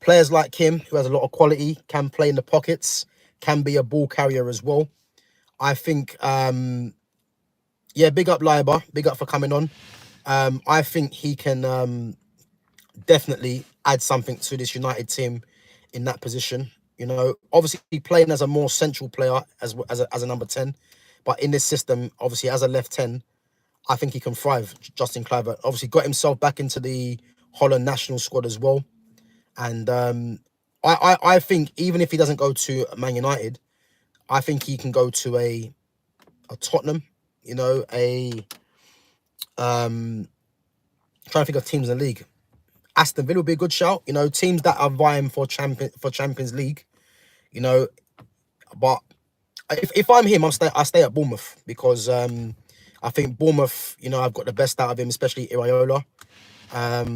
players like him, who has a lot of quality, can play in the pockets, can be a ball carrier as well. I think, yeah, big up Liber, big up for coming on. I think he can definitely add something to this United team in that position. You know, obviously playing as a more central player as a number 10, but in this system, obviously as a left 10, I think he can thrive. Justin Kluivert obviously got himself back into the Holland national squad as well, and I think even if he doesn't go to Man United, I think he can go to a Tottenham. You know, trying to think of teams in the league. Aston Villa would be a good shout. You know, teams that are vying for Champions League. You know, but if I'm him, I stay at Bournemouth because I think Bournemouth. You know, I've got the best out of him, especially Iraola.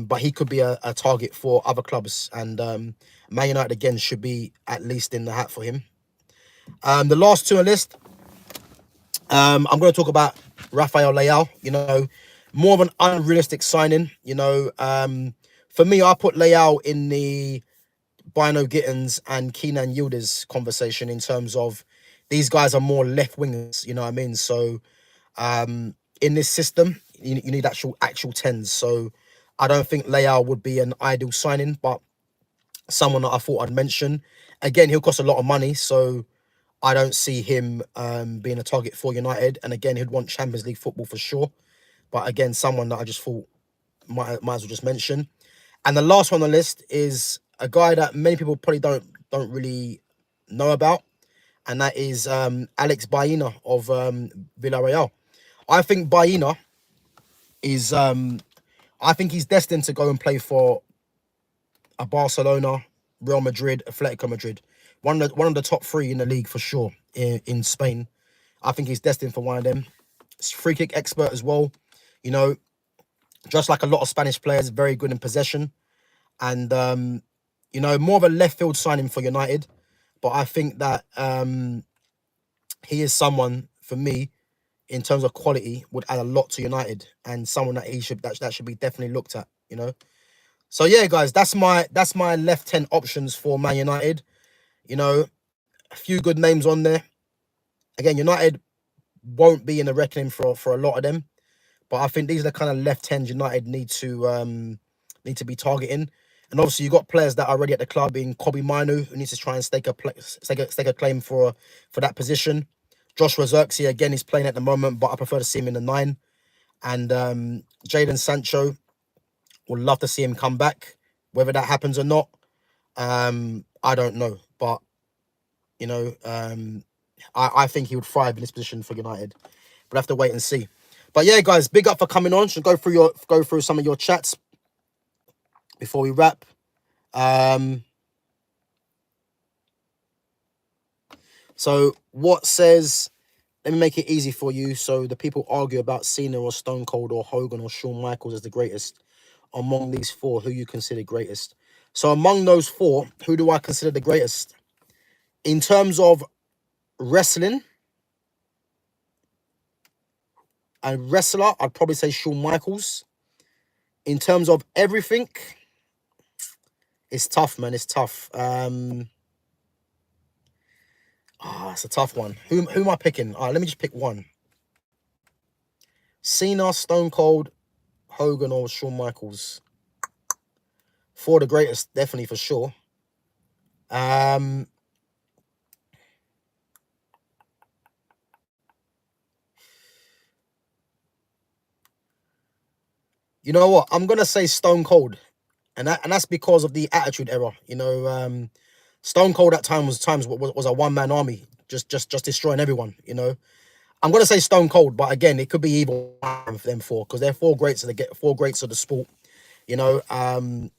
But he could be a target for other clubs, and Man United again should be at least in the hat for him. The last two on the list, I'm going to talk about Rafael Leao. You know, more of an unrealistic signing. You know, for me, I put Leao in the Bino Gittins and Kenan Yildiz conversation in terms of these guys are more left wingers. You know what I mean? So in this system, you need actual tens. So I don't think Leao would be an ideal signing, but someone that I thought I'd mention. Again, he'll cost a lot of money, so I don't see him being a target for United. And again, he'd want Champions League football for sure. But again, someone that I just thought might as well just mention. And the last one on the list is a guy that many people probably don't really know about, and that is Alex Baena of Villarreal. I think Baena is I think he's destined to go and play for a Barcelona, Real Madrid, Atletico Madrid. One of the top three in the league for sure in Spain. I think he's destined for one of them. He's free kick expert as well. You know, just like a lot of Spanish players, very good in possession. And, you know, more of a left field signing for United. But I think that he is someone, for me, in terms of quality, would add a lot to United. And someone that that should be definitely looked at, you know. So, yeah, guys, that's my left 10 options for Man United. You know, a few good names on there. Again, United won't be in the reckoning for a lot of them. But I think these are the kind of left 10s United need to be targeting. And obviously, you've got players that are already at the club in Kobe Mainu, who needs to try and stake a claim for that position. Joshua Zirkzee, again, is playing at the moment, but I prefer to see him in the 9. And Jadon Sancho, would love to see him come back. Whether that happens or not, I don't know. But, you know, I think he would thrive in this position for United. We'll have to wait and see. But yeah, guys, big up for coming on. Should go through some of your chats before we wrap. So what says, let me make it easy for you. So the people argue about Cena or Stone Cold or Hogan or Shawn Michaels as the greatest. Among these 4, who you consider greatest? So among those 4, who do I consider the greatest? In terms of wrestling and wrestler, I'd probably say Shawn Michaels. In terms of everything, it's tough, man. It's tough. It's a tough one. Who am I picking? All right, let me just pick one. Cena, Stone Cold, Hogan, or Shawn Michaels. 4 the greatest, definitely for sure. You know what? I'm gonna say Stone Cold, and that's because of the Attitude Era. You know, Stone Cold at times was a one-man army, just destroying everyone. You know, I'm gonna say Stone Cold, but again, it could be either one of them 4 because they're 4 greats of the sport. You know,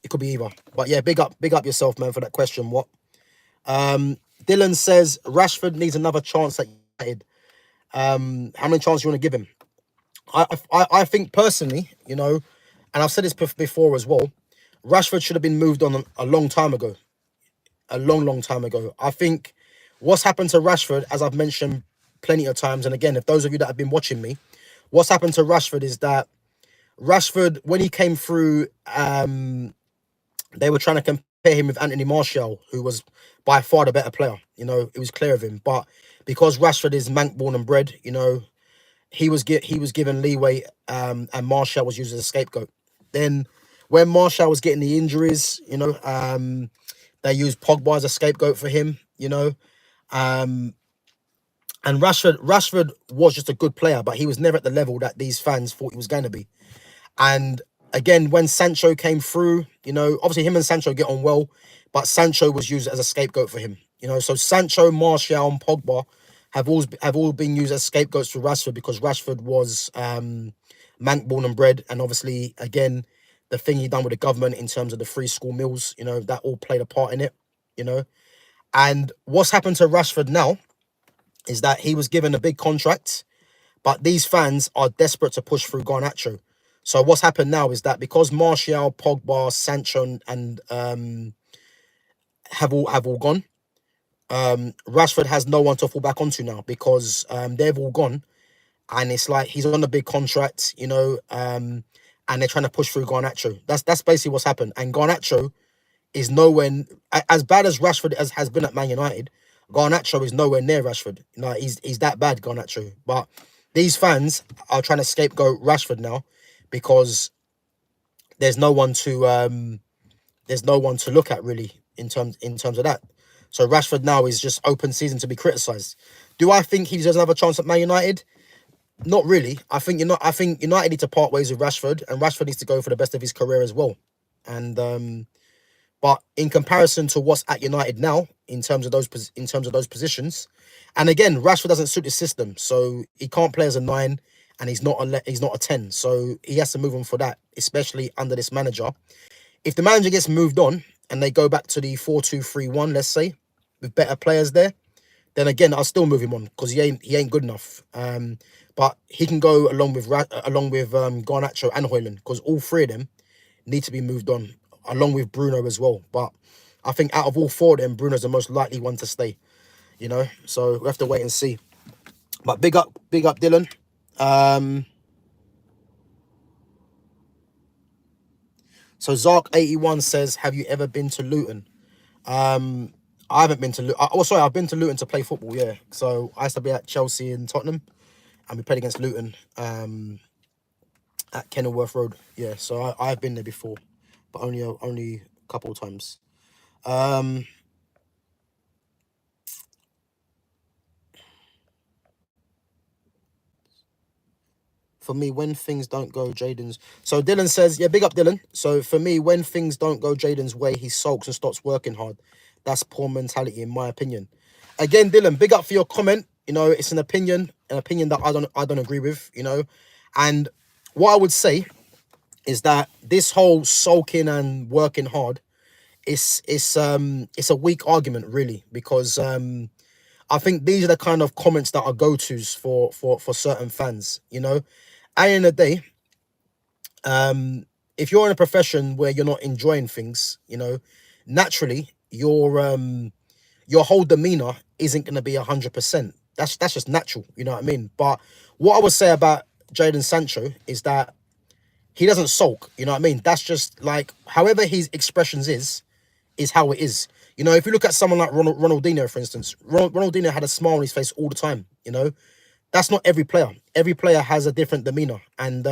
it could be either. But yeah, big up yourself, man, for that question. What? Dylan says Rashford needs another chance at United. How many chances do you want to give him? I think personally, you know, and I've said this before as well, Rashford should have been moved on a long time ago. A long time ago. I think what's happened to Rashford, as I've mentioned plenty of times, and again, if those of you that have been watching me, what's happened to Rashford is that Rashford, when he came through, they were trying to compare him with Anthony Martial, who was by far the better player. You know, it was clear of him. But because Rashford is Manc born and bred, you know, he was given leeway, and Martial was used as a scapegoat. Then when Martial was getting the injuries, you know, they used Pogba as a scapegoat for him, you know. Um, and Rashford was just a good player, but he was never at the level that these fans thought he was going to be. And again, when Sancho came through, you know, obviously him and Sancho get on well, but Sancho was used as a scapegoat for him. You know, so Sancho, Martial, and Pogba have all been used as scapegoats for Rashford because Rashford was Manc born and bred, and obviously again the thing he done with the government in terms of the free school meals, you know, that all played a part in it, you know. And what's happened to Rashford now is that he was given a big contract, but these fans are desperate to push through Garnacho. So what's happened now is that because Martial, Pogba, Sancho, and have all gone, Rashford has no one to fall back onto now because they've all gone, and it's like he's on a big contract, you know, and they're trying to push through Garnacho. That's basically what's happened. And Garnacho is nowhere as bad as Rashford has been at Man United. Garnacho is nowhere near Rashford. You know, he's that bad, Garnacho. But these fans are trying to scapegoat Rashford now because there's no one to look at really in terms of that. So Rashford now is just open season to be criticised. Do I think he deserves another chance at Man United? Not really. I think United need to part ways with Rashford, and Rashford needs to go for the best of his career as well. And but in comparison to what's at United now, in terms of those positions, and again, Rashford doesn't suit the system, so he can't play as a 9, and he's not a 10. So he has to move on for that, especially under this manager. If the manager gets moved on and they go back to the 4-2-3-1, let's say, with better players there, then again I'll still move him on because he ain't good enough. But he can go along with Garnacho and Højlund because all three of them need to be moved on, along with Bruno as well. But I think out of all four of them, Bruno's the most likely one to stay, you know. So we have to wait and see. But big up Dylan. So Zark81 says, have you ever been to Luton? I haven't been to Luton. Oh, sorry, I've been to Luton to play football, yeah. So I used to be at Chelsea and Tottenham, and we played against Luton at Kenilworth Road. Yeah, so I've been there before, but only a couple of times. For me, when things don't go Jaden's... So Dylan says, yeah, big up Dylan. So for me, when things don't go Jaden's way, he sulks and stops working hard. That's poor mentality, in my opinion. Again, Dylan, big up for your comment. You know, it's an opinion that I don't agree with, you know. And what I would say is that this whole sulking and working hard, it's a weak argument, really, because I think these are the kind of comments that are go-tos for certain fans, you know. At the end of the day, if you're in a profession where you're not enjoying things, you know, naturally your whole demeanor isn't going to be 100%. That's just natural, you know what I mean? But what I would say about Jadon Sancho is that he doesn't sulk, you know what I mean? That's just like, however his expressions is how it is. You know, if you look at someone like Ronaldinho, for instance, Ronaldinho had a smile on his face all the time, you know? That's not every player. Every player has a different demeanor. And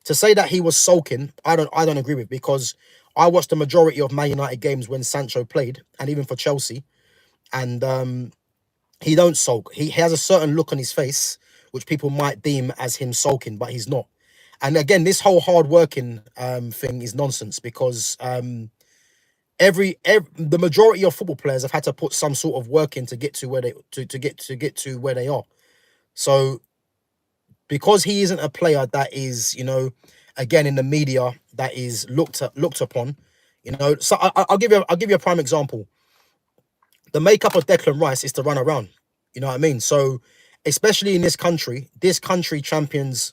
to say that he was sulking, I don't agree with, because I watched the majority of Man United games when Sancho played, and even for Chelsea, and he don't sulk. He has a certain look on his face, which people might deem as him sulking, but he's not. And again, this whole hard working thing is nonsense, because the majority of football players have had to put some sort of work in to get to where they get to where they are. So because he isn't a player that is, you know, again in the media that is looked upon, you know. So I'll give you a prime example. The makeup of Declan Rice is to run around, you know what I mean? So especially in this country champions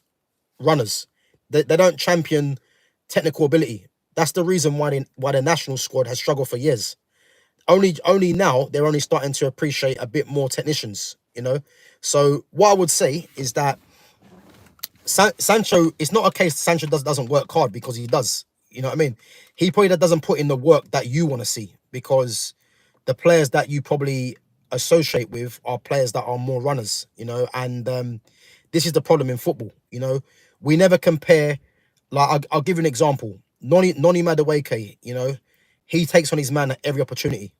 runners. They don't champion technical ability. That's the reason why the national squad has struggled for years. Only now they're only starting to appreciate a bit more technicians, you know. So what I would say is that Sancho, it's not a case Sancho doesn't work hard, because he does. You know what I mean? He probably doesn't put in the work that you want to see, because the players that you probably associate with are players that are more runners, you know, and this is the problem in football, you know. We never compare. Like, I'll give you an example. Noni Madueke, you know, he takes on his man at every opportunity.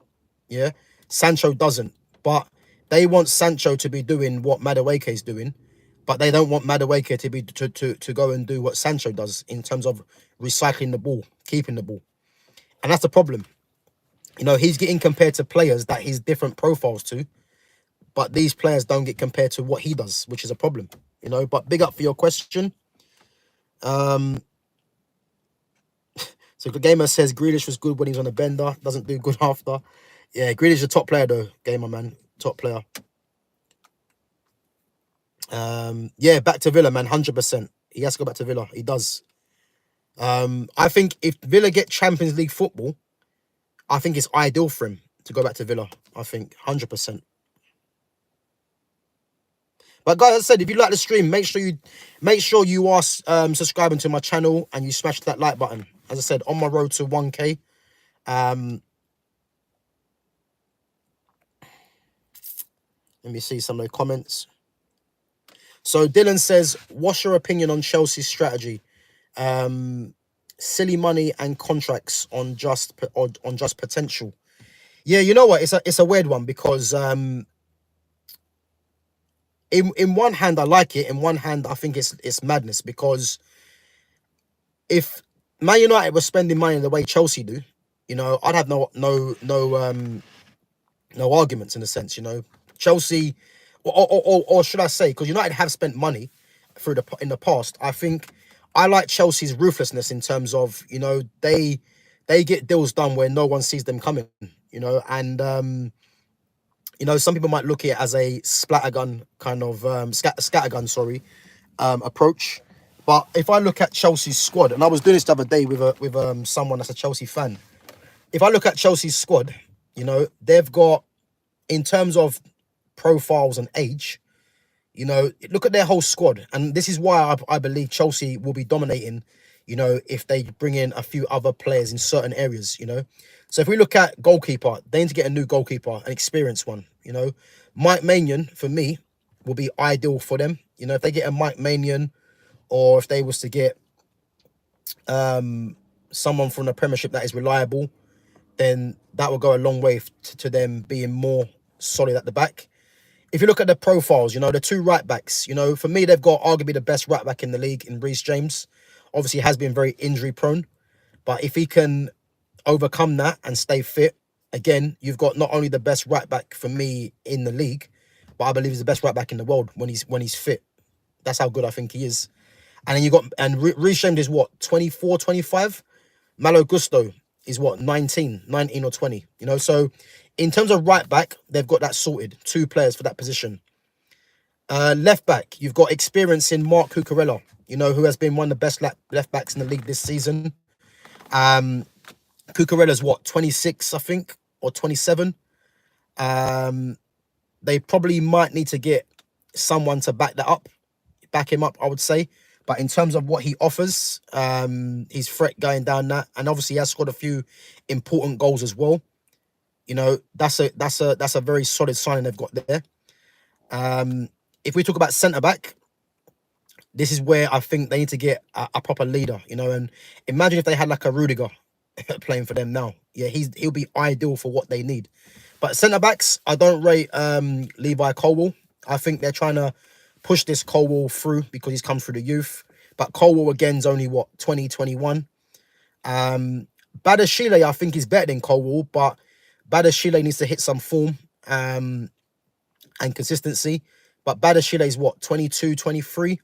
Yeah, Sancho doesn't, but they want Sancho to be doing what Madueke is doing, but they don't want Madueke to be to go and do what Sancho does in terms of recycling the ball, keeping the ball, and that's the problem. You know, he's getting compared to players that he's different profiles to, but these players don't get compared to what he does, which is a problem. You know, but big up for your question. So the gamer says Grealish was good when he was on a bender, doesn't do good after. Yeah, Grealish is a top player though, gamer man, top player. Yeah, back to Villa, man, 100%. He has to go back to Villa. He does. I think if Villa get Champions League football, I think it's ideal for him to go back to Villa. I think 100%. But guys, as I said, if you like the stream, make sure you are subscribing to my channel and you smash that like button. As I said, on my road to 1K. Let me see some of the comments. So Dylan says, what's your opinion on Chelsea's strategy? Silly money and contracts on just potential. Yeah, you know what? It's a weird one, because in one hand I like it, in one hand I think it's madness, because if Man United were spending money the way Chelsea do, you know, I'd have no arguments in a sense, you know. Chelsea, or should I say, because United have spent money in the past. I think I like Chelsea's ruthlessness in terms of, you know, they get deals done where no one sees them coming, you know, and you know, some people might look at it as a splattergun kind of scattergun, sorry, approach. But if I look at Chelsea's squad, and I was doing this the other day with someone that's a Chelsea fan. If I look at Chelsea's squad, you know, they've got, in terms of profiles and age, you know, look at their whole squad. And this is why I believe Chelsea will be dominating, you know, if they bring in a few other players in certain areas, you know. So if we look at goalkeeper, they need to get a new goalkeeper, an experienced one, you know. Mike Maignan, for me, will be ideal for them. You know, if they get a Mike Maignan, or if they was to get someone from the Premiership that is reliable, then that will go a long way to them being more solid at the back. If you look at the profiles, you know, the two right backs, you know, for me, they've got arguably the best right back in the league in Reece James. Obviously, has been very injury prone, but if he can overcome that and stay fit, again, you've got not only the best right back for me in the league, but I believe he's the best right back in the world when he's fit. That's how good I think he is. And then you got, and Reece James is what, 24, 25? Malo Gusto is what, 19 or 20, you know? So in terms of right back, they've got that sorted. Two players for that position. Left back, you've got experience in Marc Cucurella, you know, who has been one of the best left backs in the league this season. Cucurella's what, 26, I think, or 27. They probably might need to get someone to back him up, I would say. But in terms of what he offers, his threat going down that, and obviously he has scored a few important goals as well. You know, that's a very solid signing they've got there. If we talk about centre back, this is where I think they need to get a proper leader. You know, and imagine if they had like a Rudiger playing for them now. Yeah, he'll be ideal for what they need. But centre backs, I don't rate Levi Colwill. I think they're trying to push this Colwill through because he's come through the youth. But Colwill, again, is only, what, 20, 21. Badashile, I think, is better than Colwill, but Badashile needs to hit some form and consistency. But Badashile is, what, 22, 23?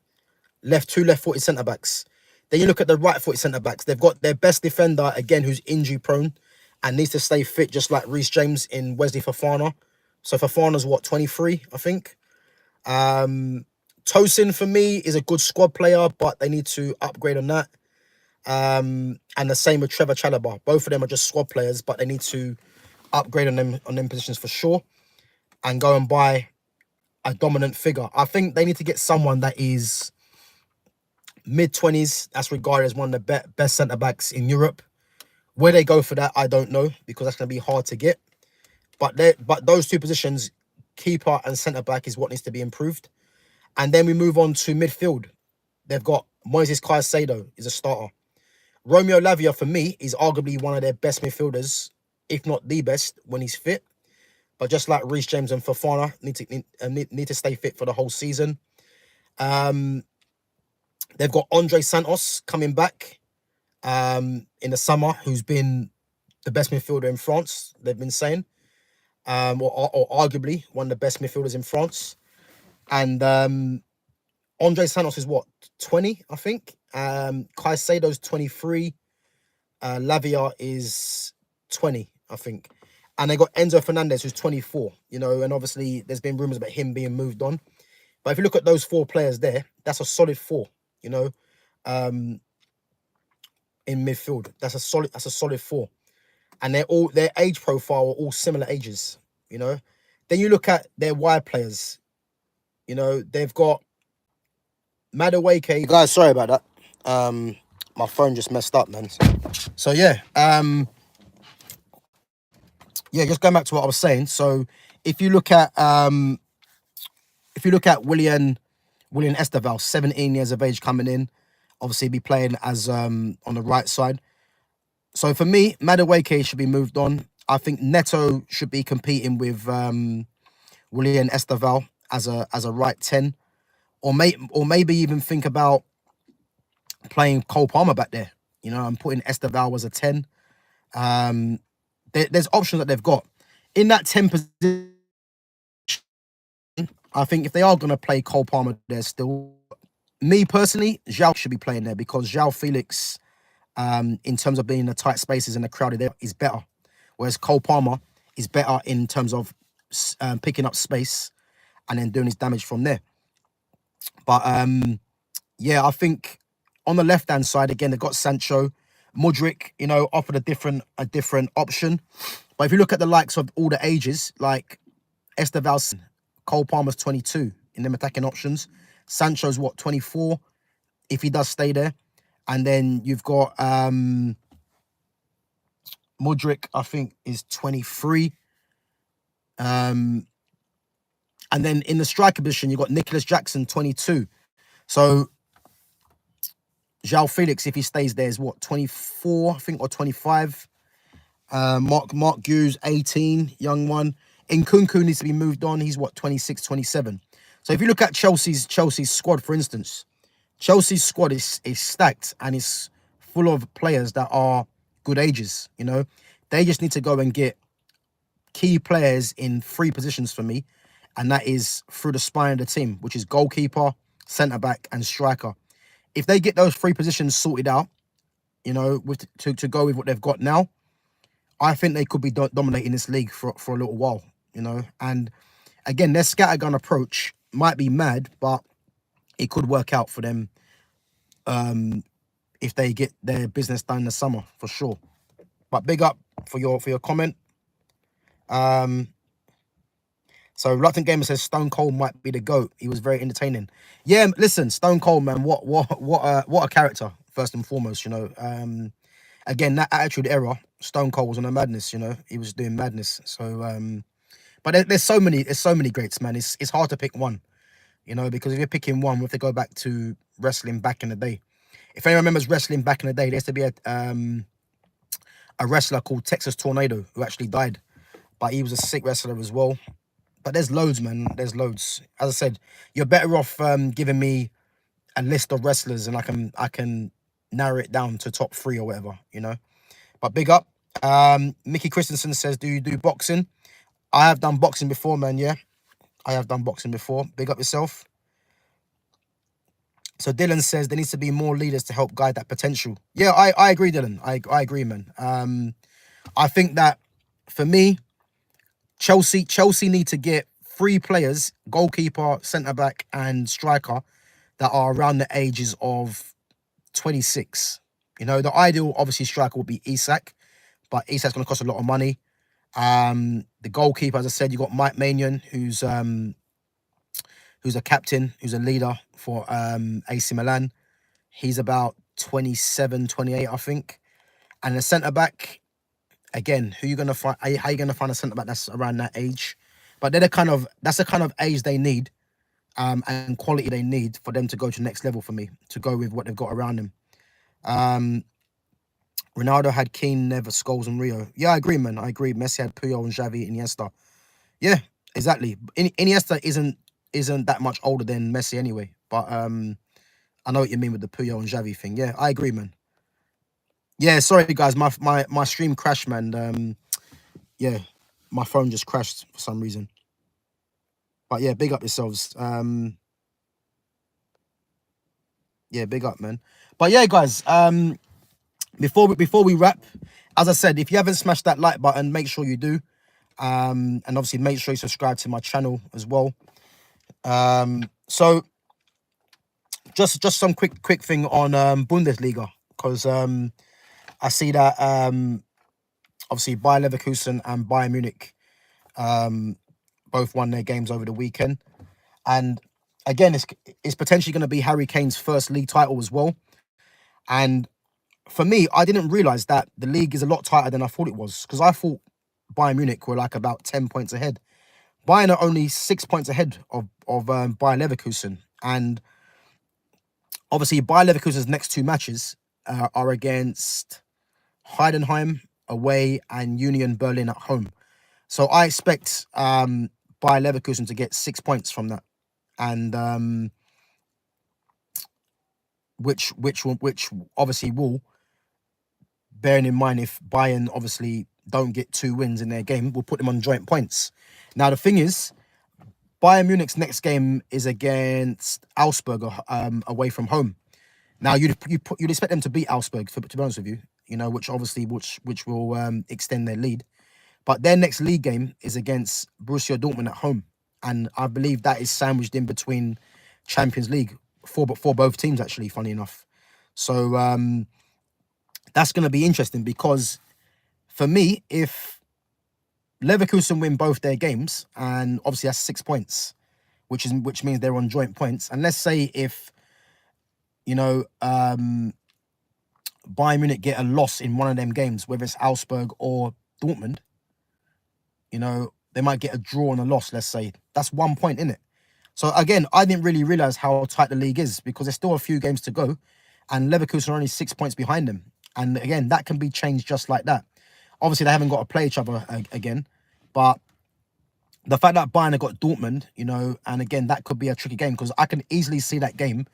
Two left-footed centre-backs. Then you look at the right-footed centre-backs. They've got their best defender, again, who's injury-prone and needs to stay fit, just like Reece James in Wesley Fofana. So Fofana's, what, 23, I think? Tosin, for me, is a good squad player, but they need to upgrade on that. And the same with Trevor Chalobah. Both of them are just squad players, but they need to upgrade on them positions for sure and go and buy a dominant figure. I think they need to get someone that is Mid-20s, that's regarded as one of the best centre-backs in Europe. Where they go for that, I don't know, because that's going to be hard to get. But those two positions, keeper and centre-back, is what needs to be improved. And then we move on to midfield. They've got Moises Caicedo is a starter. Romeo Lavia, for me, is arguably one of their best midfielders, if not the best, when he's fit. But just like Reece James and Fofana, need to stay fit for the whole season. They've got Andre Santos coming back in the summer, who's been the best midfielder in France, they've been saying. Or arguably one of the best midfielders in France. And Andre Santos is what, 20, I think. Caicedo's 23. Lavia is 20, I think. And they got Enzo Fernandez, who's 24, and obviously there's been rumours about him being moved on. But if you look at those four players there, that's a solid four, in midfield. That's a solid four. And their age profile are all similar ages, Then you look at their wide players, they've got Madueke. Guys, sorry about that. My phone just messed up, man. So yeah, just going back to what I was saying. So if you look at Willian Esteval, 17 years of age coming in, obviously be playing as on the right side. So for me, Madueke should be moved on. I think Neto should be competing with Willian Esteval as a right 10, or maybe even think about playing Cole Palmer back there, and putting Esteval as a 10. There's options that they've got in that 10 position. I think if they are going to play Cole Palmer there still, me personally, João should be playing there, because João Felix, in terms of being in the tight spaces and the crowded there, is better. Whereas Cole Palmer is better in terms of picking up space and then doing his damage from there. But I think on the left-hand side, again, they've got Sancho. Mudryk, offered a different option. But if you look at the likes of all the ages, like Esteval, Cole Palmer's 22 in them attacking options. Sancho's 24, if he does stay there. And then you've got Mudryk, I think, is 23. And then in the striker position, you've got Nicholas Jackson, 22. So João Felix, if he stays there, is 24, I think, or 25. Mark Hughes, 18, young one. Nkunku needs to be moved on. He's 26, 27. So if you look at Chelsea's squad, for instance, Chelsea's squad is stacked and it's full of players that are good ages, They just need to go and get key players in 3 positions for me. And that is through the spine of the team, which is goalkeeper, centre-back and striker. If they get those 3 positions sorted out, to go with what they've got now, I think they could be dominating this league for a little while, And again, their scattergun approach might be mad, but it could work out for them if they get their business done in the summer, for sure. But big up for your comment. So Reluctant Gamer says Stone Cold might be the GOAT. He was very entertaining. Yeah, listen, Stone Cold, man, what a character, first and foremost, Again, that Attitude Era, Stone Cold was on a madness, He was doing madness. So but there's so many greats, man. It's hard to pick one, because if you're picking one, we have to go back to wrestling back in the day. If anyone remembers wrestling back in the day, there used to be a wrestler called Texas Tornado who actually died, but he was a sick wrestler as well. But there's loads, man. There's loads. As I said, you're better off giving me a list of wrestlers and I can narrow it down to top 3 or whatever, But big up. Mickey Christensen says, do you do boxing? I have done boxing before, man, yeah. I have done boxing before. Big up yourself. So Dylan says there needs to be more leaders to help guide that potential. Yeah, I agree, Dylan. I agree, man. I think that, for me, Chelsea need to get 3 players, goalkeeper, centre-back and striker, that are around the ages of 26. The ideal, obviously, striker would be Isak, but Isak's going to cost a lot of money. The goalkeeper, as I said, you got Mike Maignan, who's a captain, who's a leader for AC Milan. He's about 27, 28, I think. And the centre back, again, who you gonna find? How you gonna find a centre back that's around that age? But that's the kind of age they need, and quality they need for them to go to the next level for me, to go with what they've got around them. Um, Ronaldo had Keane, Never, Scholes, and Rio. Yeah, I agree, man. I agree. Messi had Puyol and Xavi, Iniesta. Yeah, exactly. Iniesta isn't that much older than Messi anyway. But I know what you mean with the Puyol and Xavi thing. Yeah, I agree, man. Yeah, sorry guys, my stream crashed, man. Yeah, my phone just crashed for some reason. But yeah, big up yourselves. Yeah, big up, man. But yeah, guys, before we wrap, as I said, if you haven't smashed that like button, make sure you do. And obviously make sure you subscribe to my channel as well. So just some quick thing on Bundesliga, because I see that obviously Bayern Leverkusen and Bayern Munich both won their games over the weekend. And again, it's potentially going to be Harry Kane's first league title as well. And for me, I didn't realise that the league is a lot tighter than I thought it was, because I thought Bayern Munich were like about 10 points ahead. Bayern are only 6 points ahead of Bayern Leverkusen. And obviously, Bayern Leverkusen's next two matches are against Heidenheim away and Union Berlin at home. So I expect Bayern Leverkusen to get 6 points from that. And which obviously will, bearing in mind if Bayern obviously don't get 2 wins in their game, will put them on joint points. Now the thing is, Bayern Munich's next game is against Augsburg away from home. Now you'd expect them to beat Augsburg, to be honest with you, which obviously which will extend their lead. But their next league game is against Borussia Dortmund at home, and I believe that is sandwiched in between Champions League for both teams, actually, funny enough. So that's going to be interesting, because for me, if Leverkusen win both their games, and obviously that's 6 points, which means they're on joint points. And let's say if Bayern Munich get a loss in one of them games, whether it's Augsburg or Dortmund, they might get a draw and a loss, let's say. That's 1 point, in it. So again, I didn't really realise how tight the league is, because there's still a few games to go, and Leverkusen are only 6 points behind them. And again, that can be changed just like that. Obviously, they haven't got to play each other again, but the fact that Bayern have got Dortmund, and again, that could be a tricky game, because I can easily see that game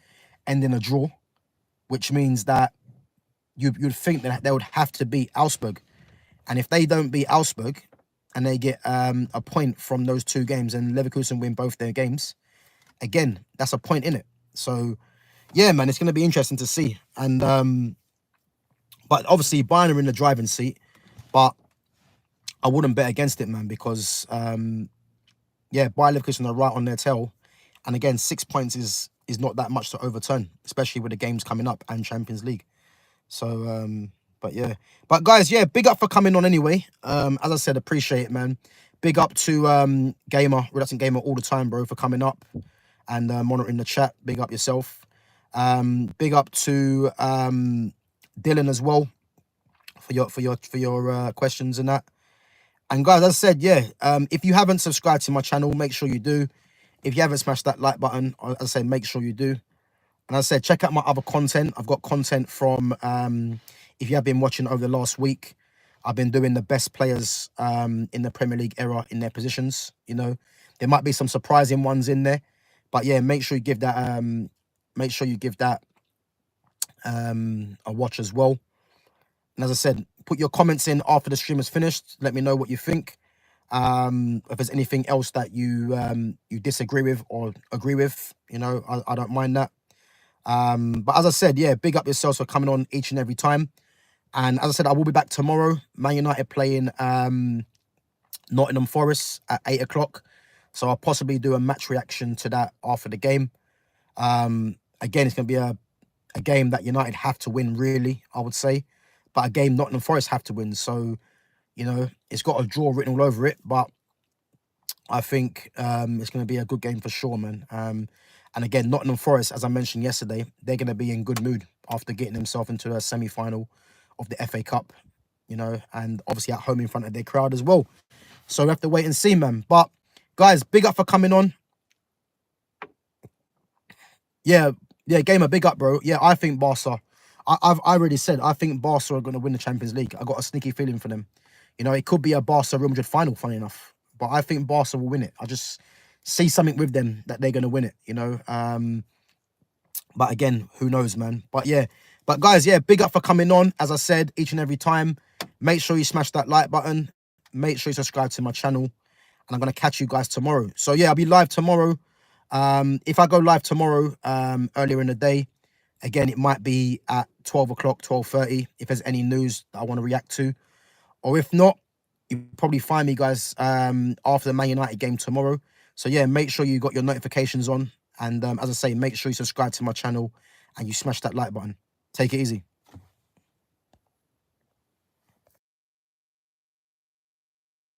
end in a draw, which means that you'd think that they would have to beat Augsburg. And if they don't beat Augsburg and they get a point from those 2 games, and Leverkusen win both their games, again, that's a point in it. So yeah, man, it's going to be interesting to see. And but obviously Bayern are in the driving seat, but I wouldn't bet against it, man, because yeah, Bayern Leverkusen are right on their tail, and again, 6 points is not that much to overturn, especially with the games coming up and Champions League. So but yeah, but guys, yeah, big up for coming on anyway. As I said, appreciate it, man. Big up to Reluctant Gamer all the time, bro, for coming up and monitoring the chat. Big up yourself. Big up to Dylan as well for your questions and that. And guys, as I said, yeah, if you haven't subscribed to my channel, make sure you do. If you haven't smashed that like button, as I said, make sure you do. And as I said, check out my other content. I've got content from, if you have been watching over the last week, I've been doing the best players in the Premier League era in their positions. There might be some surprising ones in there, but yeah, make sure you give that a watch as well. And as I said, put your comments in after the stream is finished. Let me know what you think. If there's anything else that you disagree with or agree with, I don't mind that. But as I said, yeah, big up yourselves for coming on each and every time. And as I said, I will be back tomorrow. Man United playing Nottingham Forest at 8 o'clock. So I'll possibly do a match reaction to that after the game. Again, it's going to be a game that United have to win, really, I would say. But a game Nottingham Forest have to win. So, it's got a draw written all over it. But I think it's going to be a good game for sure, man. And again, Nottingham Forest, as I mentioned yesterday, they're going to be in good mood after getting themselves into a semi-final of the FA Cup, you know, and obviously at home in front of their crowd as well. So we have to wait and see, man. But guys, big up for coming on. Yeah, Gamer, big up, bro. Yeah, I think Barca. I already said I think Barca are going to win the Champions League. I got a sneaky feeling for them. You know, it could be a Barca Real Madrid final, funny enough. But I think Barca will win it. I just see something with them that they're going to win it, you know. But again, who knows, man. But yeah, but guys, yeah, big up for coming on. As I said, each and every time, make sure you smash that like button. Make sure you subscribe to my channel. And I'm going to catch you guys tomorrow. So yeah, I'll be live tomorrow. If I go live tomorrow, earlier in the day, again, it might be at 12 o'clock, 12:30, if there's any news that I want to react to. Or if not, you probably find me, guys, after the Man United game tomorrow. So yeah, make sure you got your notifications on. And as I say, make sure you subscribe to my channel and you smash that like button. Take it easy.